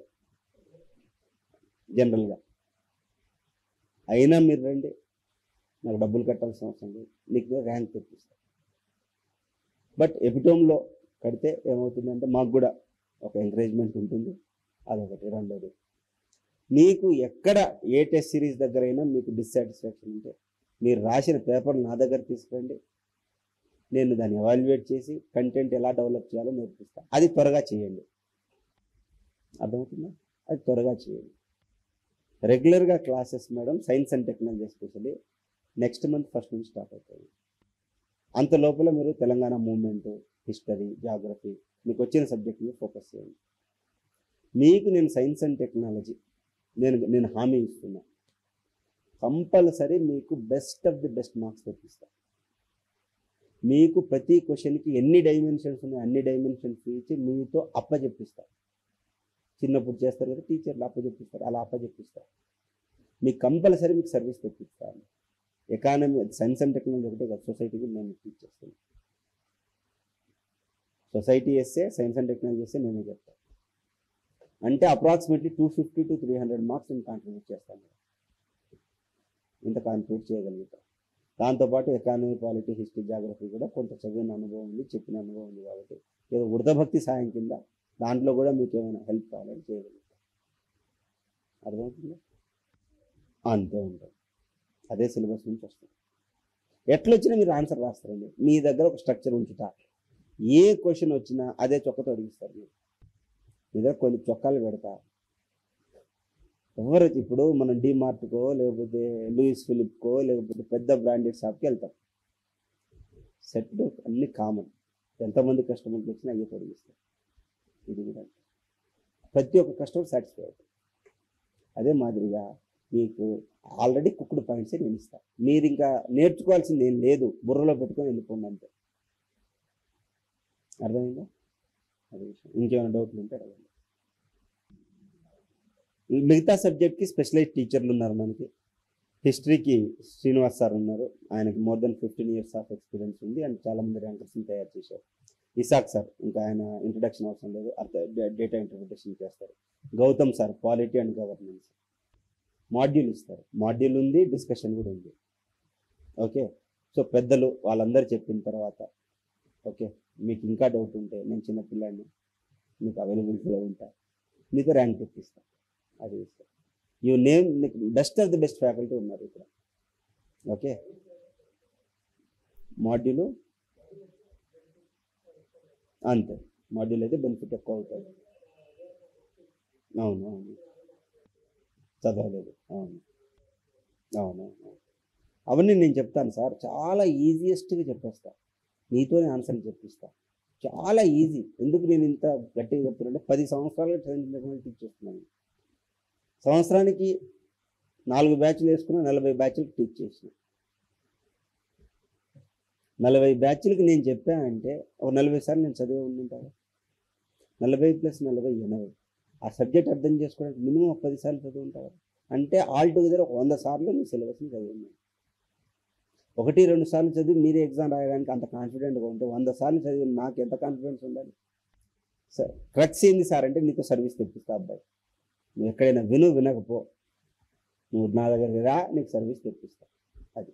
జనరల్గా, అయినా మీరు రండి, నాకు డబ్బులు కట్టాల్సిన అవసరం లేదు, నీకు ర్యాంక్ తెప్పిస్తాను. బట్ ఎపిటోమ్లో కడితే ఏమవుతుందంటే మాకు కూడా ఒక ఎంకరేజ్మెంట్ ఉంటుంది, అదొకటి. రెండోది, మీకు ఎక్కడ ఏ టెస్ట్ సిరీస్ దగ్గర అయినా మీకు డిస్సాటిస్ఫాక్షన్ ఉంటే మీరు రాసిన పేపర్లు నా దగ్గర తీసుకురండి, నేను దాన్ని ఎవాల్యుయేట్ చేసి కంటెంట్ ఎలా డెవలప్ చేయాలో నేర్పిస్తాను. అది త్వరగా చేయండి, అర్థమవుతుందా? అది త్వరగా చేయండి. రెగ్యులర్గా classes madam, science and technology especially next month first నుంచి స్టార్ట్ అవుతాయి. అంత లోపల మీరు తెలంగాణ మూవ్మెంట్, హిస్టరీ, జాగ్రఫీ, మీకు వచ్చిన సబ్జెక్ట్ మీద ఫోకస్ చేయండి. మీకు నేను సైన్స్ అండ్ టెక్నాలజీ నేను హామీ ఇస్తున్నా, కంపల్సరీ మీకు best of the best marks తెప్పిస్తాను. మీకు ప్రతి క్వశ్చన్కి ఎన్ని డైమెన్షన్స్ ఉన్నాయో అన్ని డైమెన్షన్స్ ఇచ్చి మీతో అప్పచెప్పిస్తారు. చిన్నప్పుడు చేస్తారు కదా టీచర్లు, అప్పచెప్పిస్తారు, అలా అప్పచెప్పిస్తారు. మీకు కంపల్సరీ మీకు సర్వీస్ తెప్పిస్తాను. ఎకానమీ, సైన్స్ అండ్ టెక్నాలజీ ఒకటే కాదు, సొసైటీకి నేను టీచ్ చేస్తాను. సొసైటీ చేస్తే సైన్స్ అండ్ టెక్నాలజీ చేస్తే నేనే చెప్తాను. అంటే అప్రాక్సిమేట్లీ 250 to 300 మార్క్స్ నేను కాంట్రిబ్యూట్ చేస్తాను. ఇంత కాంట్రిబ్యూట్ చేయగలుగుతాను. దాంతోపాటు ఎకానమీ, పాలిటీ, హిస్టరీ, జాగ్రఫీ కూడా కొంత చదివిన అనుభవం ఉంది, చెప్పిన అనుభవం ఉంది కాబట్టి ఏదో వృధభక్తి సాయం కింద దాంట్లో కూడా మీకు ఏమైనా హెల్ప్ కావాలని చేయగలుగుతాం. అర్థమవుతుందా? అంతే ఉంటుంది, అదే సిలబస్ నుంచి వస్తుంది. ఎట్లొచ్చినా మీరు ఆన్సర్ రాస్తారండి. మీ దగ్గర ఒక స్ట్రక్చర్ ఉంచుతా, ఏ క్వశ్చన్ వచ్చినా అదే చొక్కతో అడిగిస్తారు. మీరు మీ దగ్గర కొన్ని చొక్కాలు పెడతా. ఎవరు ఇప్పుడు మనం డిమార్ట్కో లేకపోతే లూయిస్ ఫిలిప్కో లేకపోతే పెద్ద బ్రాండెడ్ షాప్కి వెళ్తాం, సెట్ అన్ని కామన్, ఎంతమంది కస్టమర్కి వచ్చినా అయ్యే పొడిగిస్తారు. ఇది కూడా ప్రతి ఒక్క కస్టమర్ సాటిస్ఫై అవుతుంది. అదే మాదిరిగా మీకు ఆల్రెడీ కుక్డ్ పాయింట్సే నేను ఇస్తాను. మీరు ఇంకా నేర్చుకోవాల్సింది ఏం లేదు, బుర్రలో పెట్టుకొని వెళ్ళిపోండి అంతే. అర్థమైందా? అదే విషయం. ఇంకేమైనా డౌట్లు ఉంటే అడగండి. మిగతా సబ్జెక్ట్కి స్పెషలైజ్ టీచర్లు ఉన్నారు మనకి. హిస్టరీకి శ్రీనివాస్ సార్ ఉన్నారు, ఆయనకి more than 15 years of experience ఉంది అండ్ చాలామంది ర్యాంకర్స్ని తయారు చేశారు. ఇసాక్ సార్, ఇంకా ఆయన ఇంట్రొడక్షన్ అవసరం లేదు, డేటా ఇంటర్ప్రిటేషన్ చేస్తారు. Gautam sir polity and governance. Module ఇస్తారు, మాడ్యూల్ ఉంది, డిస్కషన్ కూడా ఉంది. ఓకే, సో పెద్దలు వాళ్ళందరూ చెప్పిన తర్వాత ఓకే, మీకు ఇంకా డౌట్ ఉంటే నేను చిన్నపిల్లాడిని, మీకు అవైలబిలిటీలో ఉంటా, మీకు ర్యాంక్ తెప్పిస్తా, అది ఇస్తా. యూ నేమ్, మీకు best of the best faculty ఉన్నారు ఇక్కడ. ఓకే, మాడ్యూలు అంతే, మాడ్యూల్ అయితే బెనిఫిట్ ఎక్కువ అవుతుంది. అవును అవును, చదవలేదు, అవును అవును అవును. అవన్నీ నేను చెప్తాను సార్, చాలా ఈజియెస్ట్గా చెప్పేస్తా, నీతోనే ఆన్సర్లు చెప్పిస్తా, చాలా ఈజీ. ఎందుకు నేను ఇంత గట్టిగా చెప్తున్నానంటే 10 సంవత్సరాలుగా ట్రైనింగ్ టెక్నాలజీ టీచ్ చేస్తున్నాను. సంవత్సరానికి 4 బ్యాచ్లు వేసుకున్న 40 బ్యాచ్లకు టీచ్ చేసిన. 40 బ్యాచ్లకి నేను చెప్పానంటే ఒక 40 సార్లు నేను చదివి ఉండింటాను. 40 + 40 80. ఆ సబ్జెక్ట్ అర్థం చేసుకోవడానికి మినిమం 10 సార్లు చదివి ఉంటారు. అంటే ఆల్ టుగెదర్ ఒక 100 సార్లు మీ సిలబస్ని చదివి ఉన్నాను. 1-2 సార్లు చదివి మీరే ఎగ్జామ్ రాయడానికి అంత కాన్ఫిడెంట్గా ఉంటే 100 సార్లు చదివి నాకు ఎంత కాన్ఫిడెన్స్ ఉండాలి సార్. క్రక్స్ ఏంది సార్ అంటే నీకు సర్వీస్ తెప్పిస్తా అబ్బాయి, నువ్వు ఎక్కడైనా వినకపో, నువ్వు నా దగ్గరికి రా, నీకు సర్వీస్ తెప్పిస్తా, అది.